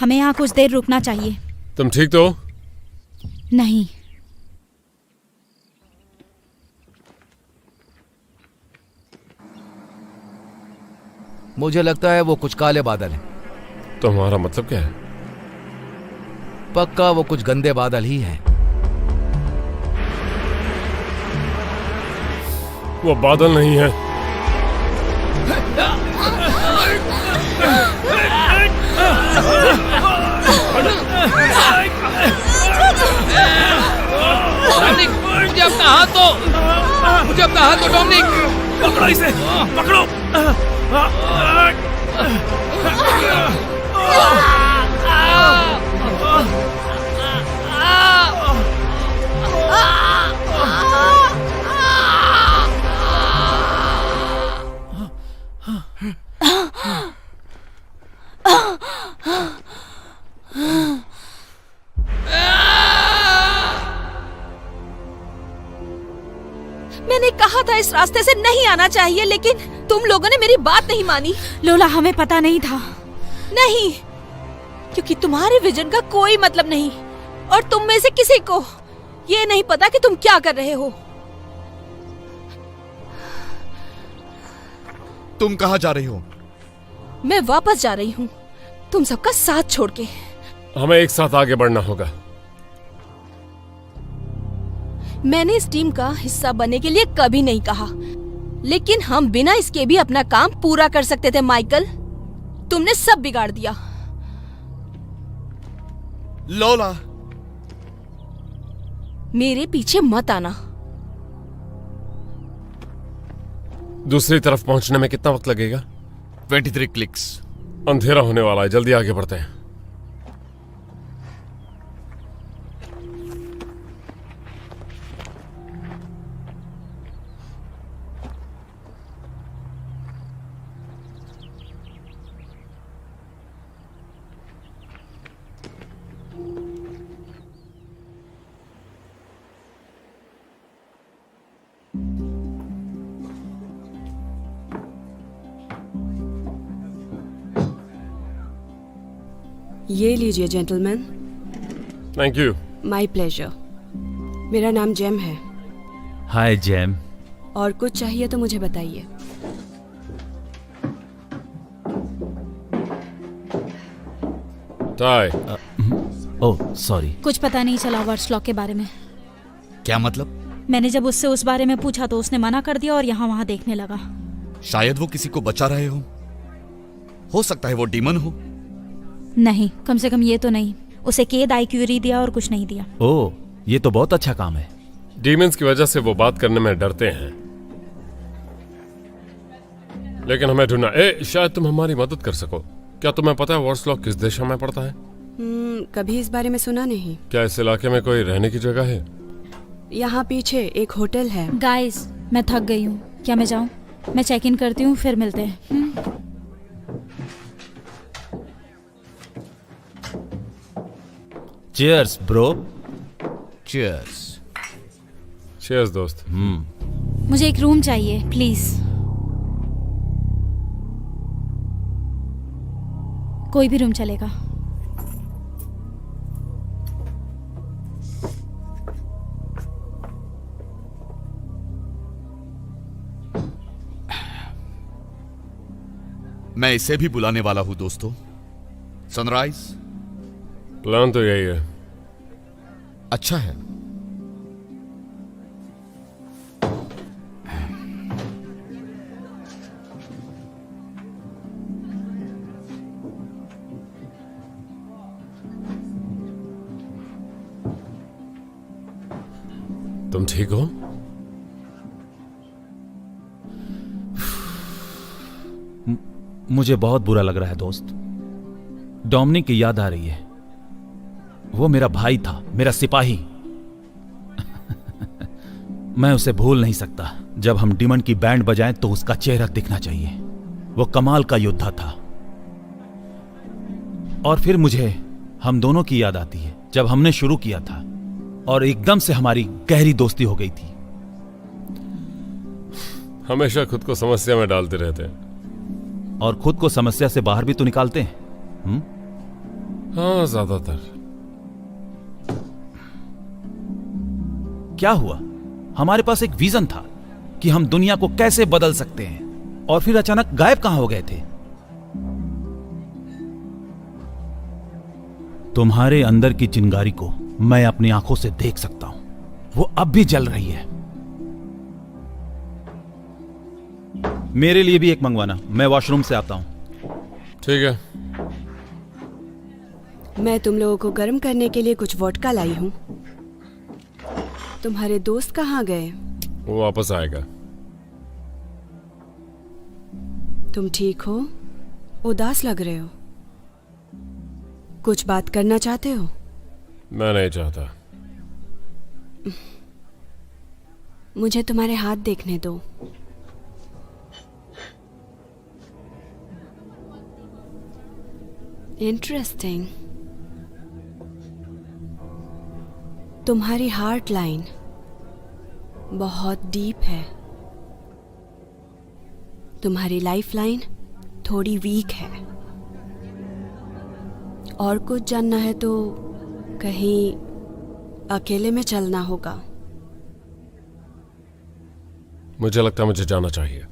हमें यहाँ कुछ देर रुकना चाहिए। तुम ठीक तो हो? नहीं, मुझे लगता है वो कुछ काले बादल हैं। तुम्हारा मतलब क्या है? पक्का वो कुछ गंदे बादल ही हैं। वो बादल नहीं है। मुझे अपना हाथ दो, मुझे अपना हाथ दो डोमिनिक। पकड़ो इसे, पकड़ो। मैंने कहा था इस रास्ते से नहीं आना चाहिए, लेकिन तुम लोगों ने मेरी बात नहीं मानी। लोला हमें पता नहीं था। नहीं, क्योंकि तुम्हारे विजन का कोई मतलब नहीं, और तुम में से किसी को ये नहीं पता कि तुम क्या कर रहे हो। तुम कहाँ जा रही हो? मैं वापस जा रही हूँ तुम सबका साथ छोड़ के। हमें एक साथ आगे बढ़ना होगा। मैंने इस टीम का हिस्सा बनने के लिए कभी नहीं कहा, लेकिन हम बिना इसके भी अपना काम पूरा कर सकते थे। माइकल, तुमने सब बिगाड़ दिया। लोला, मेरे पीछे मत आना। दूसरी तरफ पहुंचने में कितना वक्त लगेगा? 23 क्लिक्स। अंधेरा होने वाला है, जल्दी आगे बढ़ते हैं। ये लीजिए gentleman. Thank you. My pleasure. मेरा नाम जेम है। हाय जेम। और कुछ चाहिए तो मुझे बताइए। टाई। Oh sorry. कुछ पता नहीं चला वर्सलॉक के बारे में। क्या मतलब? मैंने जब उससे उस बारे में पूछा तो उसने मना कर दिया और यहाँ वहाँ देखने लगा। शायद वो किसी को बचा रहे हो सकता है वो डीमन हो। नहीं, कम से कम ये तो नहीं। उसे केद आईक्यूरी दिया और कुछ नहीं दिया। ओह, ये तो बहुत अच्छा काम है। डीमंस की वजह से वो बात करने में डरते हैं, लेकिन हमें ढूंढना। शायद तुम हमारी मदद कर सको। क्या तुम्हें पता है वर्सलॉक किस दिशा में पड़ता है? कभी इस बारे में सुना नहीं। क्या इस इलाके में कोई रहने की जगह है? यहाँ पीछे एक होटल है। गाइस, मैं थक गई हूँ। क्या मैं जाऊँ? मैं चेक इन करती हूँ, फिर मिलते हैं। Cheers bro. चीयर्स। चीयर्स दोस्त। मुझे एक रूम चाहिए प्लीज। कोई भी रूम चलेगा। मैं इसे भी बुलाने वाला हूं दोस्तों। सनराइज। प्लान तो यही है। अच्छा है। तुम ठीक हो? मुझे बहुत बुरा लग रहा है दोस्त। डोमिनिक की याद आ रही है। वो मेरा भाई था, मेरा सिपाही। मैं उसे भूल नहीं सकता। जब हम डीमन की बैंड बजाएं तो उसका चेहरा दिखना चाहिए। वो कमाल का योद्धा था। और फिर मुझे हम दोनों की याद आती है जब हमने शुरू किया था और एकदम से हमारी गहरी दोस्ती हो गई थी। हमेशा खुद को समस्या में डालते रहते हैं। और खुद को समस्या से बाहर भी तो निकालते हैं। हाँ, ज्यादातर। क्या हुआ? हमारे पास एक विजन था कि हम दुनिया को कैसे बदल सकते हैं, और फिर अचानक गायब कहां हो गए थे? तुम्हारे अंदर की चिंगारी को मैं अपनी आंखों से देख सकता हूं। वो अब भी जल रही है। मेरे लिए भी एक मंगवाना। मैं वॉशरूम से आता हूं। ठीक है। मैं तुम लोगों को गर्म करने के लिए कुछ वोडका लाई हूँ। तुम्हारे दोस्त कहाँ गए? वो वापस आएगा। तुम ठीक हो? उदास लग रहे हो। कुछ बात करना चाहते हो? मैं नहीं चाहता। मुझे तुम्हारे हाथ देखने दो। इंटरेस्टिंग। तुम्हारी हार्ट लाइन बहुत डीप है। तुम्हारी लाइफ लाइन थोड़ी वीक है। और कुछ जानना है तो कहीं अकेले में चलना होगा। मुझे लगता है मुझे जाना चाहिए।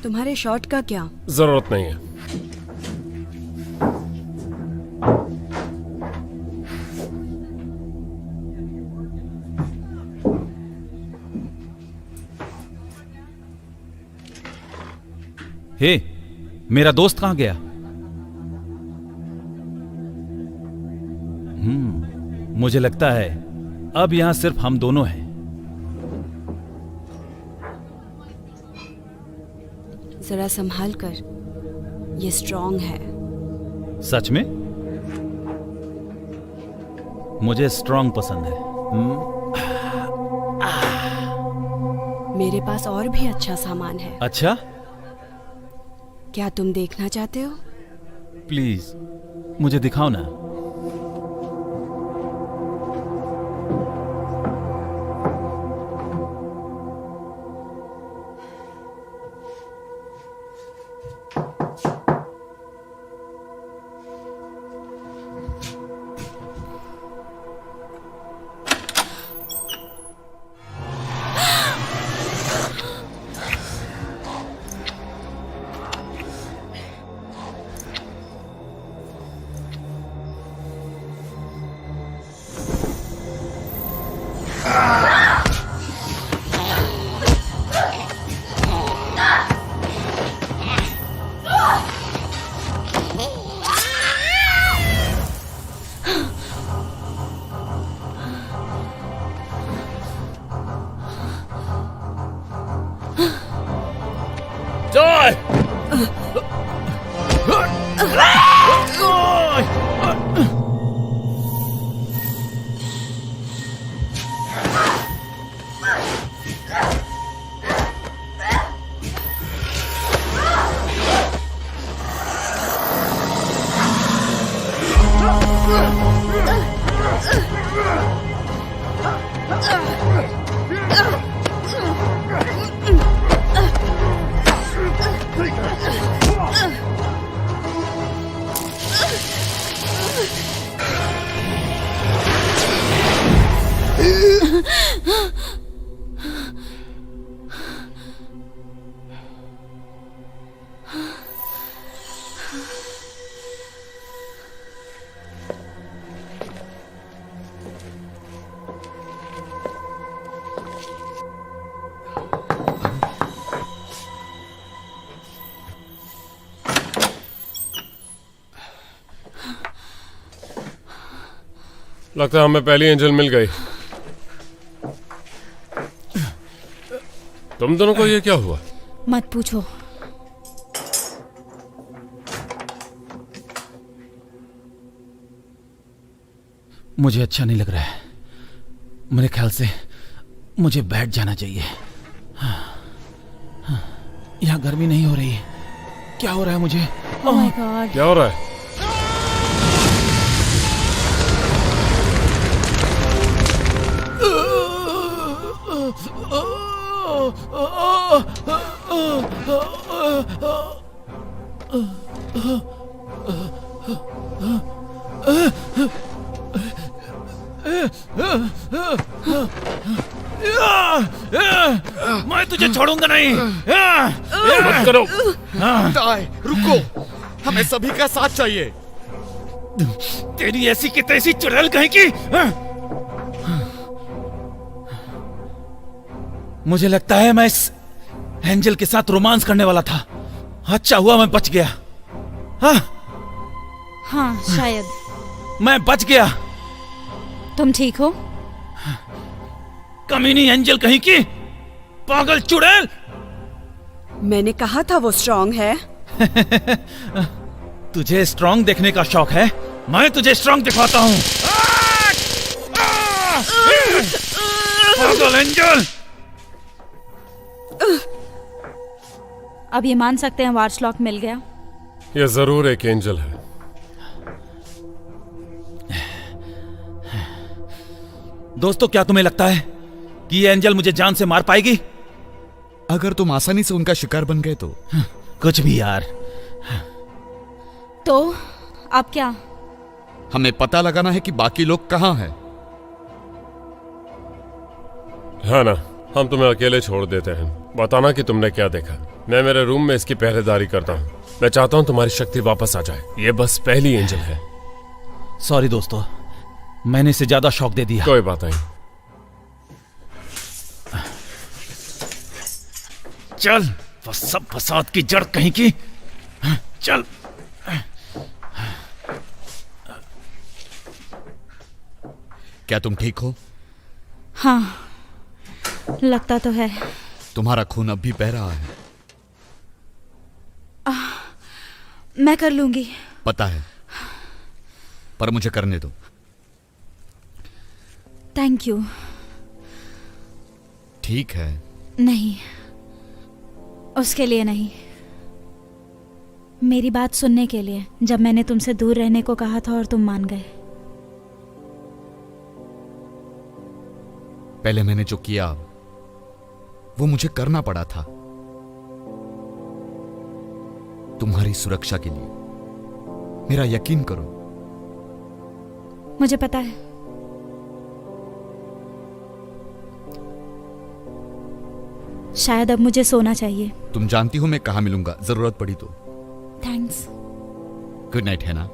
तुम्हारे शॉट का क्या? जरूरत नहीं है। हे, मेरा दोस्त कहां गया? मुझे लगता है अब यहां सिर्फ हम दोनों हैं। जरा संभाल कर, ये स्ट्रॉन्ग है। सच में? मुझे स्ट्रॉन्ग पसंद है। मेरे पास और भी अच्छा सामान है। अच्छा, क्या तुम देखना चाहते हो? प्लीज मुझे दिखाओ ना। लगता है हमें पहली एंजल मिल गई। तुम दोनों को ये क्या हुआ? मत पूछो। मुझे अच्छा नहीं लग रहा है। मेरे ख्याल से मुझे बैठ जाना चाहिए। यहाँ गर्मी नहीं हो रही है। क्या हो रहा है मुझे? ओह माय गॉड। क्या हो रहा है? मैं तुझे छोड़ूंगा नहीं। मत करो। ताई, रुको, हमें सभी का साथ चाहिए। तेरी ऐसी की तैसी चुड़ैल कहीं की। मुझे लगता है मैं इस एंजल के साथ रोमांस करने वाला था। अच्छा हुआ मैं बच गया। हाँ शायद। मैं बच गया। तुम ठीक हो? कमीनी एंजल कहीं की, पागल चुड़ैल। मैंने कहा था वो स्ट्रॉन्ग है। तुझे स्ट्रॉन्ग देखने का शौक है? मैं तुझे स्ट्रॉन्ग दिखाता हूँ। पागल एंजल। अब ये मान सकते हैं वार्स लॉक मिल गया। ये जरूर एक एंजल है। दोस्तों, क्या तुम्हें लगता है कि ये एंजल मुझे जान से मार पाएगी? अगर तुम आसानी से उनका शिकार बन गए तो। कुछ भी यार। तो अब क्या? हमें पता लगाना है कि बाकी लोग कहां हैं। है ना, हम तुम्हें अकेले छोड़ देते हैं। बताना कि तुमने क्या देखा। मैं मेरे रूम में इसकी पहरेदारी करता हूँ। मैं चाहता हूँ तुम्हारी शक्ति वापस आ जाए। ये बस पहली एंजल है। सॉरी दोस्तों, मैंने इसे ज्यादा शौक दे दिया। कोई बात नहीं। चल, वो सब फसाद की जड़ कहीं की। चल। क्या तुम ठीक हो? हाँ, लगता तो है। तुम्हारा खून अब भी बह रहा है। मैं कर लूंगी। पता है, पर मुझे करने दो। Thank you. ठीक है। नहीं, उसके लिए नहीं, मेरी बात सुनने के लिए। जब मैंने तुमसे दूर रहने को कहा था और तुम मान गए। पहले मैंने जो किया वो मुझे करना पड़ा था, तुम्हारी सुरक्षा के लिए। मेरा यकीन करो। मुझे पता है। शायद अब मुझे सोना चाहिए। तुम जानती हो मैं कहां मिलूंगा जरूरत पड़ी तो। थैंक्स। गुड नाइट, है ना?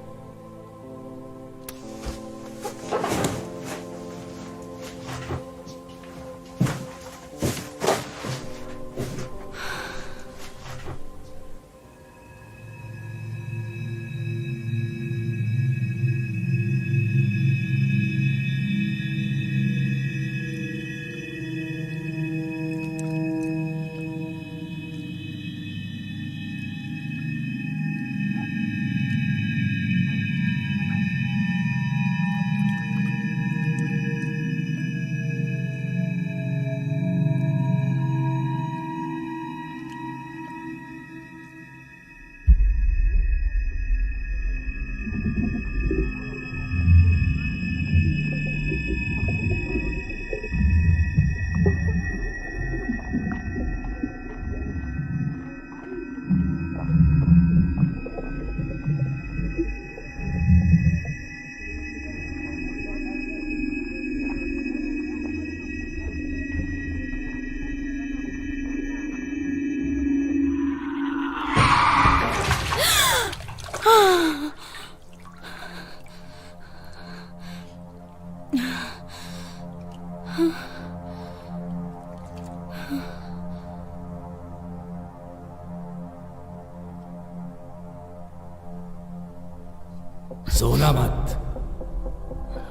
सोना मत।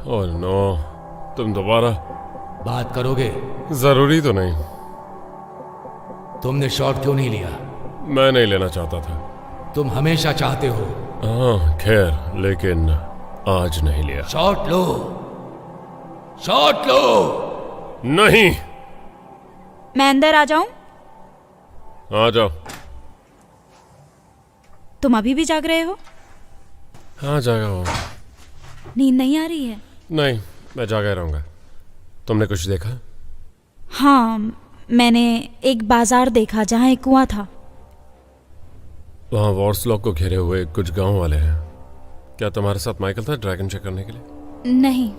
ओह नो, तुम दोबारा बात करोगे? जरूरी तो नहीं। तुमने शॉट क्यों नहीं लिया? मैं नहीं लेना चाहता था। तुम हमेशा चाहते हो। हाँ खैर, लेकिन आज नहीं लिया। शॉट लो, शॉट लो। नहीं। मैं अंदर आ जाऊं? आ जाओ। तुम अभी भी जाग रहे हो? हाँ जागा हो। नींद नहीं आ रही है? नहीं, मैं जागा रहूंगा। तुमने कुछ देखा? हाँ, मैंने एक बाजार देखा जहाँ एक कुआं था। वहाँ वॉर्सलॉक को घेरे हुए कुछ गांव वाले हैं। क्या तुम्हारे साथ माइकल था ड्रैगन चेक करने के लिए? नहीं,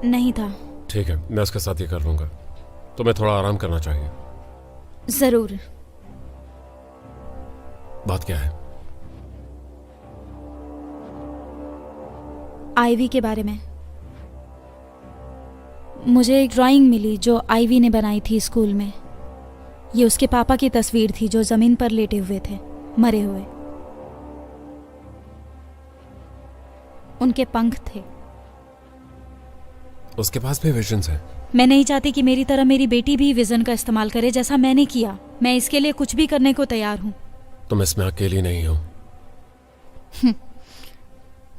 नहीं था। ठीक है, मैं उसके साथ ही कर लूंगा। तुम्हें थोड़ा आराम करना चाहिए। जरूर। बात क्या है? आईवी के बारे में। मुझे एक ड्राइंग मिली जो आईवी ने बनाई थी स्कूल में। ये उसके पापा की तस्वीर थी जो जमीन पर लेटे हुए थे, मरे हुए। उनके पंख थे। उसके पास भी विजन्स हैं। मैं नहीं चाहती कि मेरी तरह मेरी बेटी भी विजन का इस्तेमाल करे जैसा मैंने किया। मैं इसके लिए कुछ भी करने को तैयार हूं। तुम इसमें अकेली नहीं हो।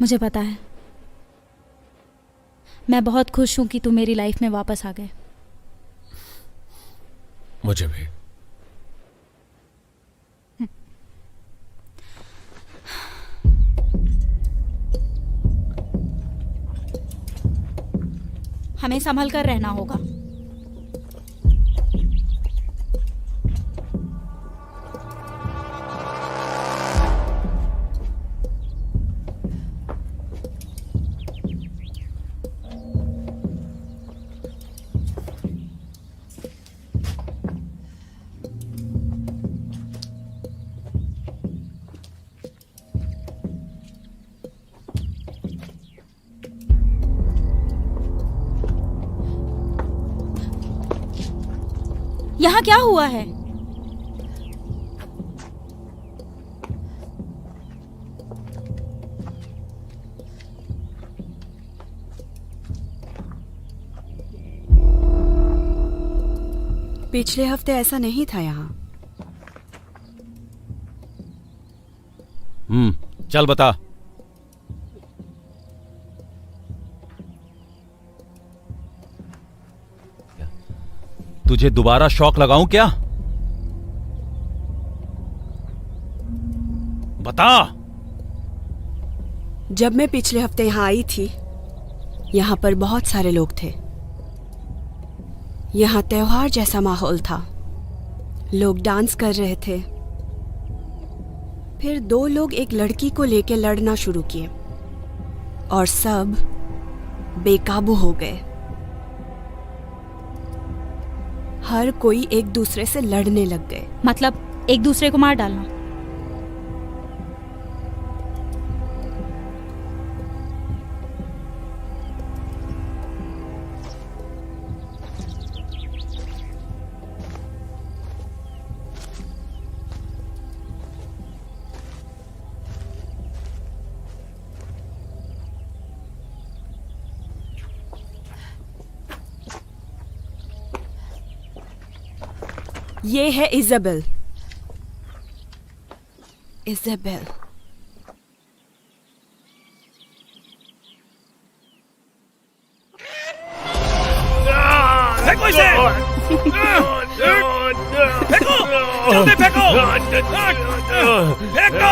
मुझे पता है। मैं बहुत खुश हूं कि तुम मेरी लाइफ में वापस आ गए। मुझे भी। हमें संभल कर रहना होगा। यहाँ क्या हुआ है? पिछले हफ्ते ऐसा नहीं था यहाँ। चल बता। तुझे दोबारा शॉक लगाऊं क्या? बता। जब मैं पिछले हफ्ते यहाँ आई थी, यहाँ पर बहुत सारे लोग थे। यहाँ त्योहार जैसा माहौल था। लोग डांस कर रहे थे। फिर 2 लोग एक लड़की को लेकर लड़ना शुरू किए और सब बेकाबू हो गए। हर कोई एक दूसरे से लड़ने लग गए। मतलब एक दूसरे को मार डालना? ये है इज़ाबेल। इज़ाबेल। फेंको इसे! फेंको! जल्दी फेंको! फेंको!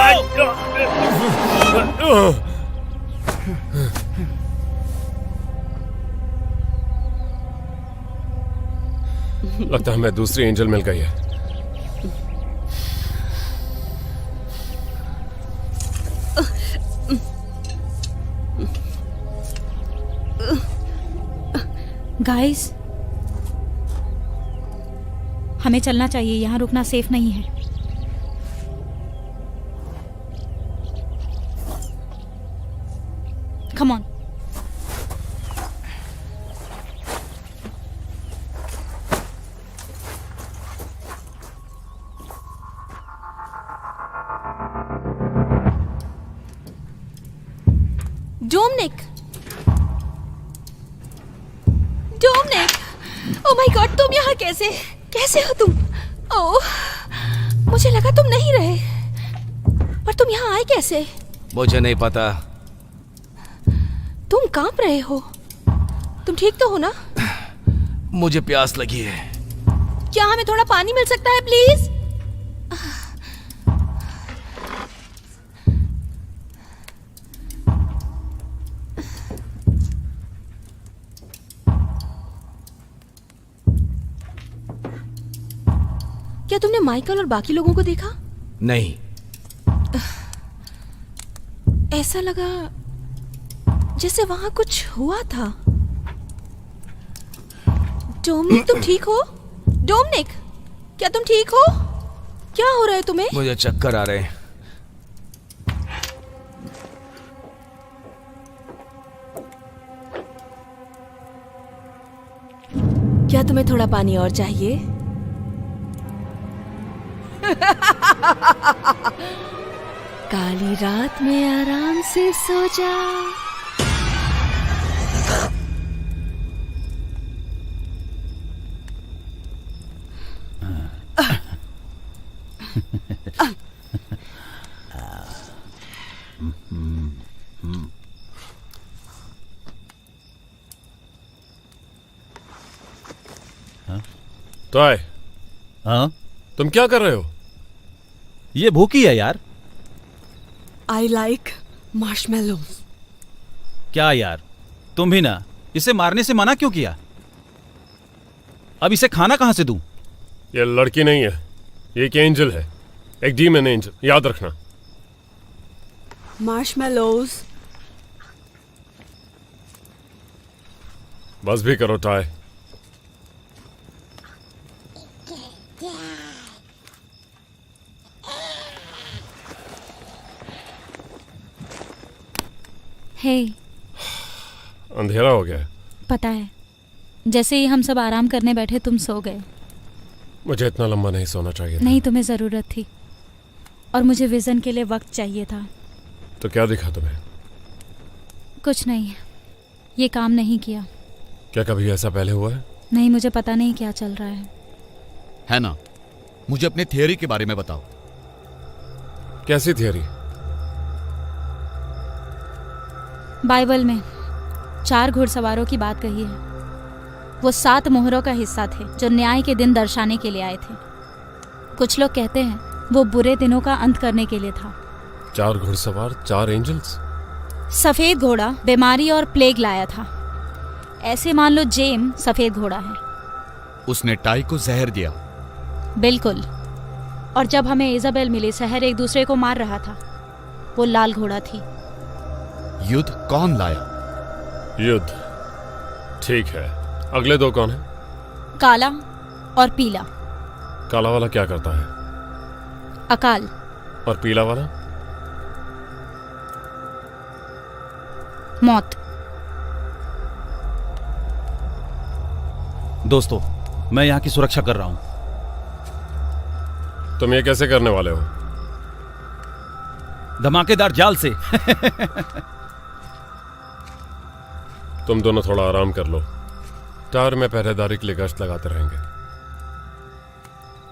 लगता है हमें दूसरी एंजल मिल गई है। गाइस, हमें चलना चाहिए। यहाँ रुकना सेफ नहीं है। Come on. Dominic, Dominic, oh my god, तुम यहाँ कैसे हो तुम? ओह, मुझे लगा तुम नहीं रहे, पर तुम यहाँ आए कैसे? मुझे नहीं पता। तुम कांप रहे हो। तुम ठीक तो हो ना? मुझे प्यास लगी है। क्या हमें थोड़ा पानी मिल सकता है प्लीज? क्या तुमने माइकल और बाकी लोगों को देखा? नहीं। ऐसा लगा जैसे वहां कुछ हुआ था। डोमिनिक, तुम ठीक हो? डोमिनिक, क्या तुम ठीक हो? क्या हो रहा है तुम्हें? मुझे चक्कर आ रहे हैं। क्या तुम्हें थोड़ा पानी और चाहिए? काली रात में आराम से सो जा। तो आए। हाँ, तुम क्या कर रहे हो? ये भूखी है यार। I like marshmallows. क्या यार, तुम भी ना। इसे मारने से मना क्यों किया? अब इसे खाना कहां से दूं? ये लड़की नहीं है, ये एक एंजल है, एक डीमन एंजल, याद रखना। Marshmallows. बस भी करो टाय। हे, अंधेरा हो गया है। पता है, जैसे ही हम सब आराम करने बैठे तुम सो गए। मुझे इतना लंबा नहीं सोना चाहिए था। नहीं, तुम्हें ज़रूरत थी और मुझे विज़न के लिए वक्त चाहिए था। तो क्या दिखा तुम्हें? कुछ नहीं, ये काम नहीं किया। क्या कभी ऐसा पहले हुआ है? नहीं, मुझे पता नहीं क्या चल रहा है ना? मुझे अपनी थियरी के बारे में बताओ। कैसी थियरी? बाइबल में 4 घुड़सवारों की बात कही है। वो 7 मोहरों का हिस्सा थे जो न्याय के दिन दर्शाने के लिए आए थे। कुछ लोग कहते हैं वो बुरे दिनों का अंत करने के लिए था। 4 घुड़सवार, 4 एंजल्स। सफेद घोड़ा बीमारी और प्लेग लाया था। ऐसे मान लो जेम सफेद घोड़ा है। उसने टाई को जहर दिया। बिल्कुल। और जब हमें इजाबेल मिली, शहर एक दूसरे को मार रहा था। वो लाल घोड़ा थी। युद्ध कौन लाया? युद्ध, ठीक है। अगले 2 कौन है? काला और पीला। काला वाला क्या करता है? अकाल। और पीला वाला? मौत। दोस्तों, मैं यहाँ की सुरक्षा कर रहा हूँ। तुम ये कैसे करने वाले हो? धमाकेदार जाल से। तुम दोनों थोड़ा आराम कर लो। टावर में पहरेदारी के लिए गश्त लगाते रहेंगे।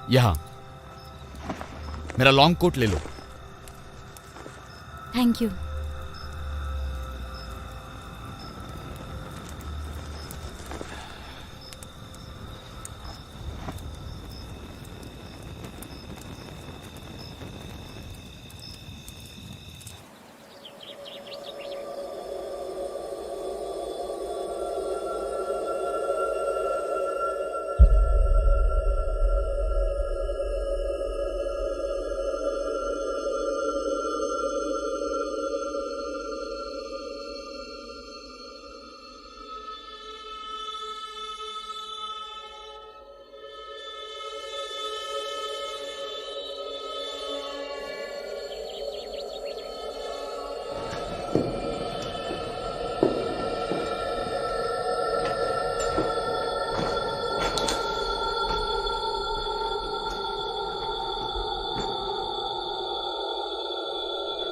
यहां मेरा लॉन्ग कोट ले लो। Thank you.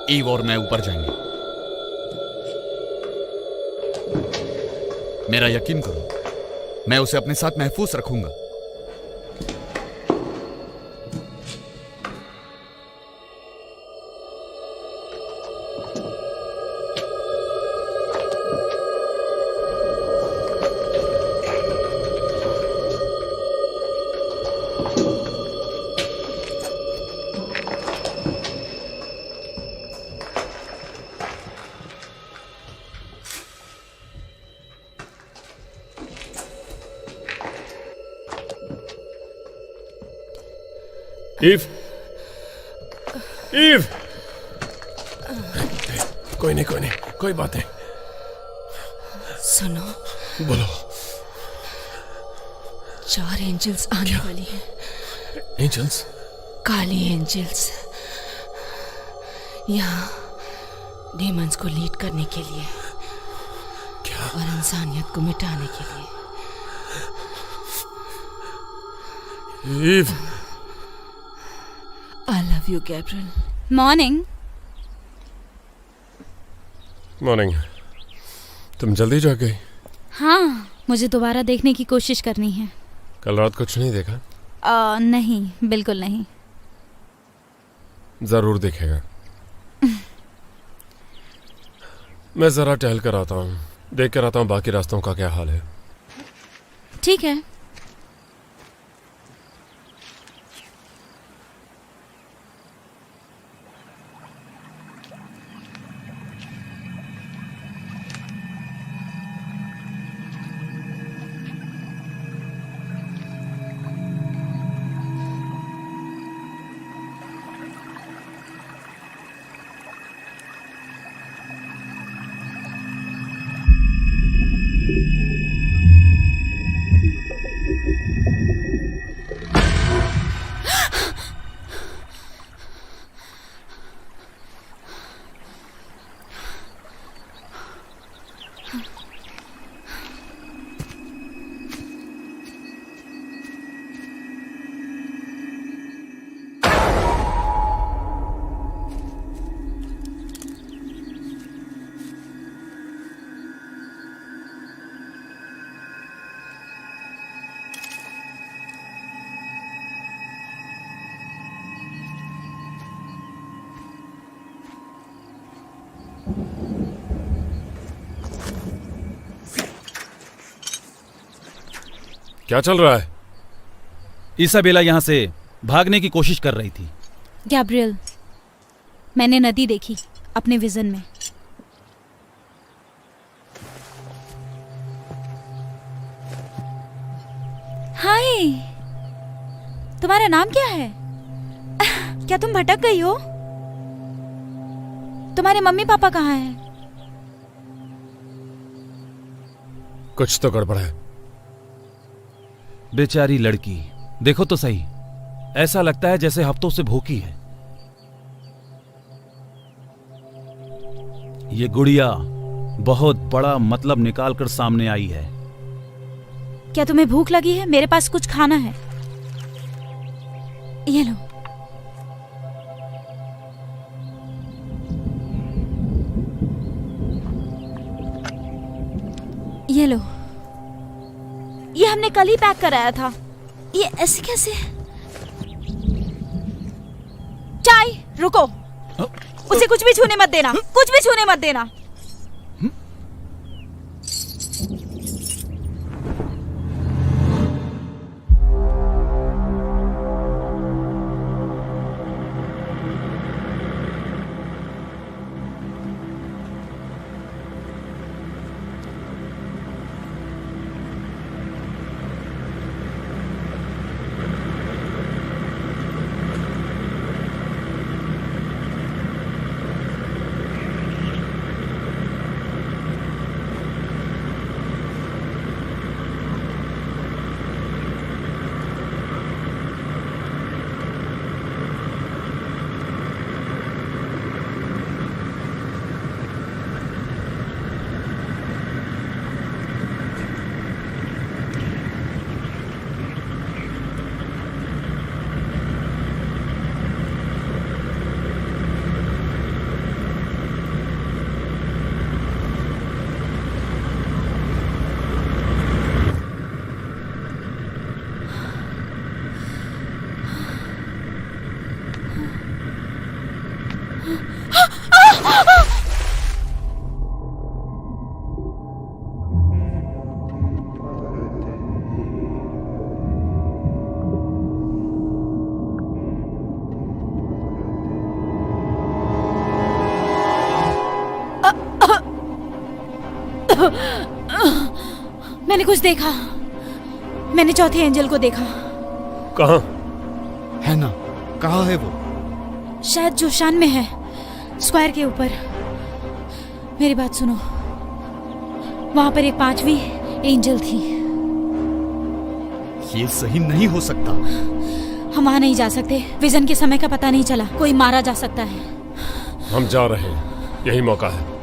ईव और मैं ऊपर जाएंगे। मेरा यकीन करो, मैं उसे अपने साथ महफूज रखूंगा। ईव, ईव, कोई नहीं, कोई नहीं, कोई बात नहीं। सुनो, बोलो। 4 एंजल्स आने वाली हैं। एंजल्स? काली एंजल्स, यहाँ डेमंस को लीड करने के लिए। क्या? और इंसानियत को मिटाने के लिए। Eve, I love you, Gabriel. Morning. Morning. तुम जल्दी जाग गई? हाँ, मुझे दोबारा देखने की कोशिश करनी है। कल रात कुछ नहीं देखा? नहीं, बिल्कुल नहीं। जरूर देखेगा। मैं जरा टहल कर आता हूँ, देख कर आता हूँ बाकी रास्तों का क्या हाल है। ठीक है। क्या चल रहा है? इसाबेला यहां से भागने की कोशिश कर रही थी। गैब्रियल, मैंने नदी देखी अपने विजन में। हाय, तुम्हारा नाम क्या है? क्या तुम भटक गई हो? तुम्हारे मम्मी पापा कहाँ हैं? कुछ तो गड़बड़ है। बेचारी लड़की, देखो तो सही, ऐसा लगता है जैसे हफ्तों से भूखी है। ये गुड़िया बहुत बड़ा मतलब निकालकर सामने आई है। क्या तुम्हें भूख लगी है? मेरे पास कुछ खाना है, ये लो। ये लो, ये हमने कल ही पैक कराया था। ये ऐसे कैसे? चाय, रुको, उसे कुछ भी छूने मत देना, कुछ भी छूने मत देना। मैंने कुछ देखा, मैंने चौथे एंजल को देखा। कहाँ? है ना, कहाँ है वो? शायद जोशान में है, स्क्वायर के ऊपर। मेरी बात सुनो, वहां पर एक 5वीं एंजल थी। ये सही नहीं हो सकता। हम वहां नहीं जा सकते, विजन के समय का पता नहीं चला, कोई मारा जा सकता है। हम जा रहे हैं, यही मौका है।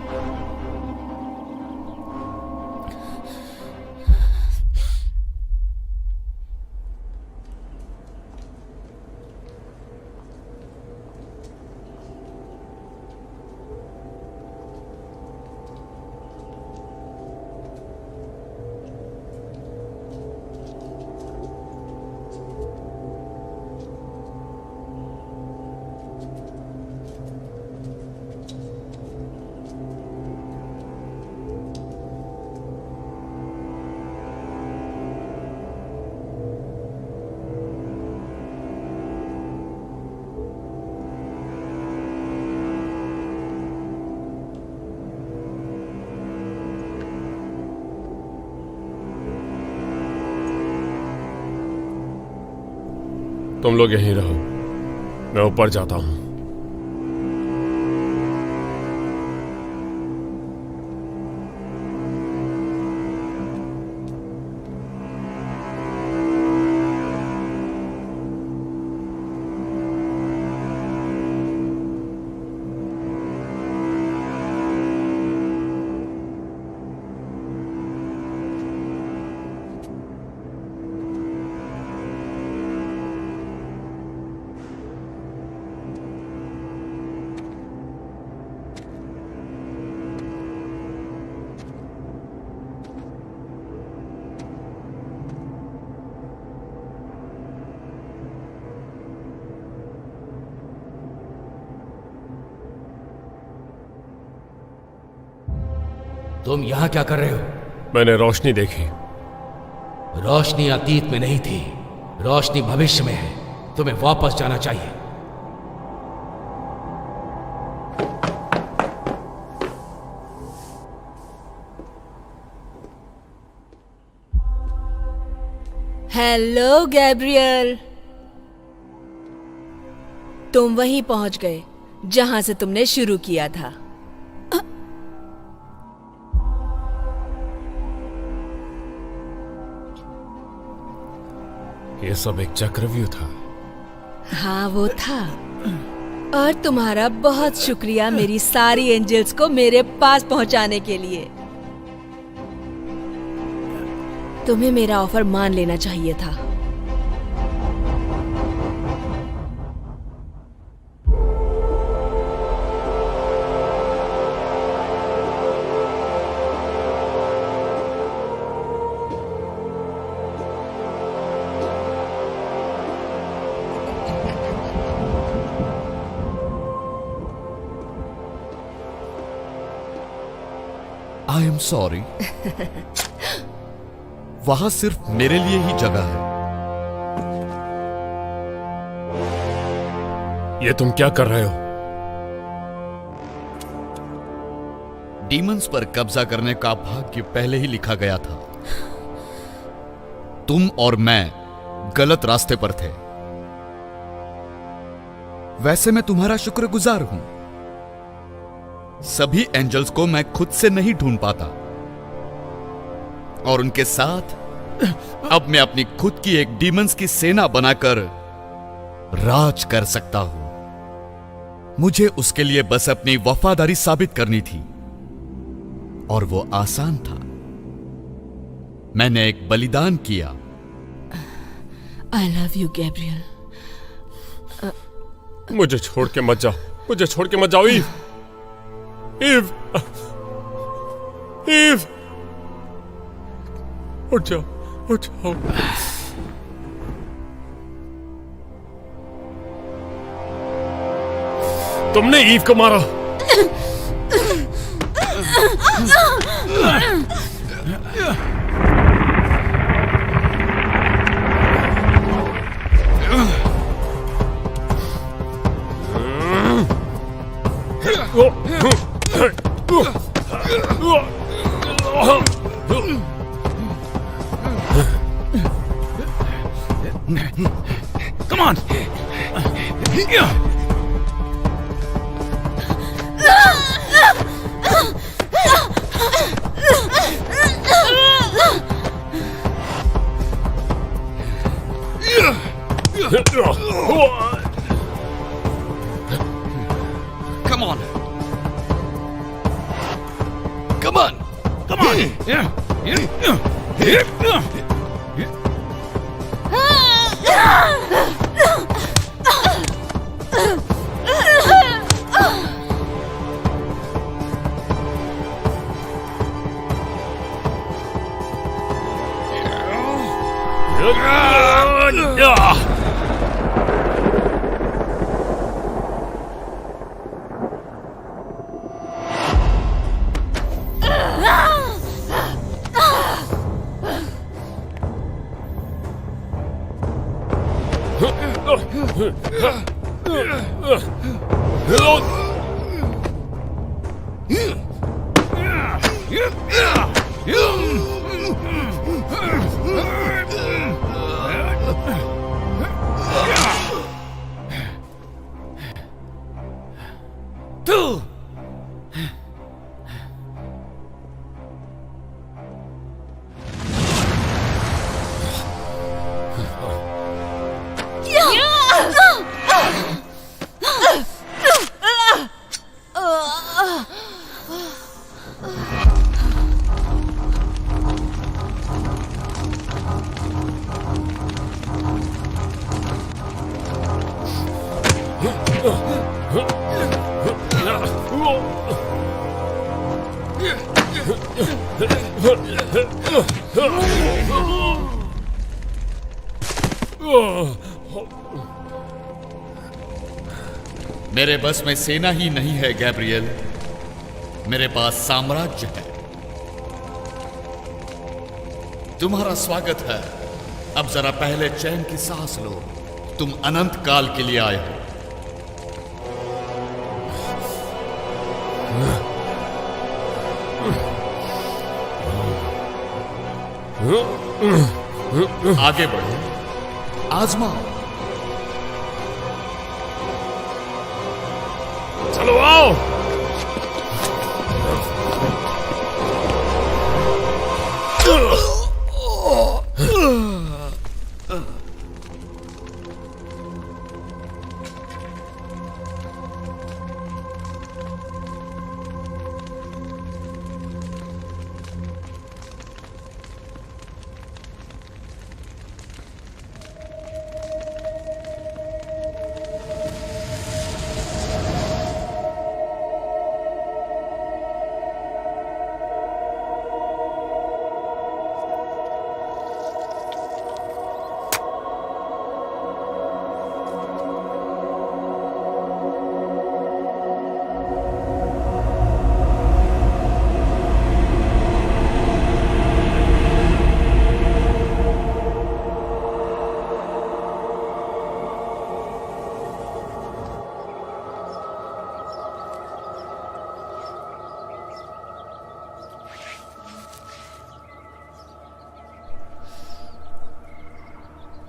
तुम लोग यहीं रहो, मैं ऊपर जाता हूं। तुम यहाँ क्या कर रहे हो? मैंने रोशनी देखी। रोशनी अतीत में नहीं थी, रोशनी भविष्य में है। तुम्हें वापस जाना चाहिए। हेलो गैब्रियल, तुम वहीं पहुंच गए जहां से तुमने शुरू किया था। ये सब एक चक्रव्यूह था। हाँ वो था। और तुम्हारा बहुत शुक्रिया मेरी सारी एंजल्स को मेरे पास पहुंचाने के लिए। तुम्हें मेरा ऑफर मान लेना चाहिए था। I am sorry. वहां सिर्फ मेरे लिए ही जगह है। ये तुम क्या कर रहे हो? डीमंस पर कब्जा करने का भाग्य पहले ही लिखा गया था। तुम और मैं गलत रास्ते पर थे। वैसे मैं तुम्हारा शुक्रगुजार हूं। सभी एंजल्स को मैं खुद से नहीं ढूंढ पाता, और उनके साथ अब मैं अपनी खुद की एक डीमंस की सेना बनाकर राज कर सकता हूं। मुझे उसके लिए बस अपनी वफादारी साबित करनी थी, और वो आसान था। मैंने एक बलिदान किया। I love you Gabriel. मुझे छोड़ के मत जाओ, मुझे छोड़ के मत जाओ ईव। ईव, ईव, उठ जाओ, उठ जाओ। तुमने ईव को मारा। Come on! Come on! Come on! Come on! मेरे बस में सेना ही नहीं है गैब्रियल, मेरे पास साम्राज्य है। तुम्हारा स्वागत है। अब जरा पहले चैन की सांस लो। तुम अनंत काल के लिए आए हो। आगे बढ़ो, आजमाओ। चलो आओ।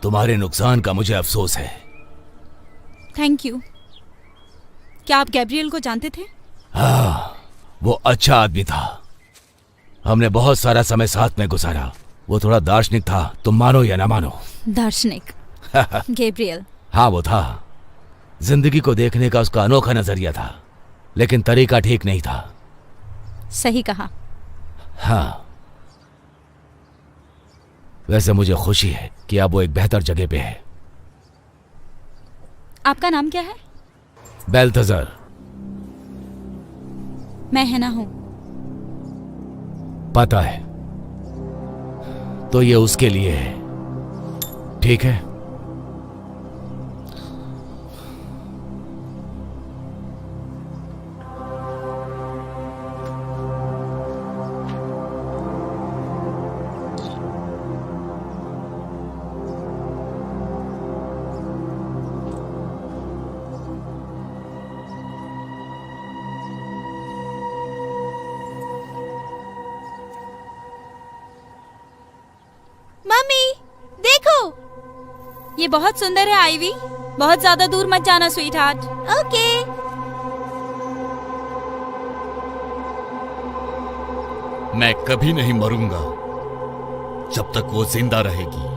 तुम्हारे नुकसान का मुझे अफसोस है। Thank you. क्या आप गैब्रियल को जानते थे? हाँ, वो अच्छा आदमी था। हमने बहुत सारा समय साथ में गुजारा। वो थोड़ा दार्शनिक था, तुम मानो या ना मानो। दार्शनिक? गैब्रियल? हाँ, वो था। जिंदगी को देखने का उसका अनोखा नजरिया था, लेकिन तरीका ठीक नहीं था। सही कहा। हाँ, वैसे मुझे खुशी है कि अब वो एक बेहतर जगह पे है। आपका नाम क्या है? बेल्थेजर। मैं हैना हूं। पता है, तो ये उसके लिए है, ठीक है? मम्मी देखो, ये बहुत सुंदर है आईवी। बहुत ज्यादा दूर मत जाना स्वीट हार्ट। ओके। मैं कभी नहीं मरूंगा जब तक वो जिंदा रहेगी।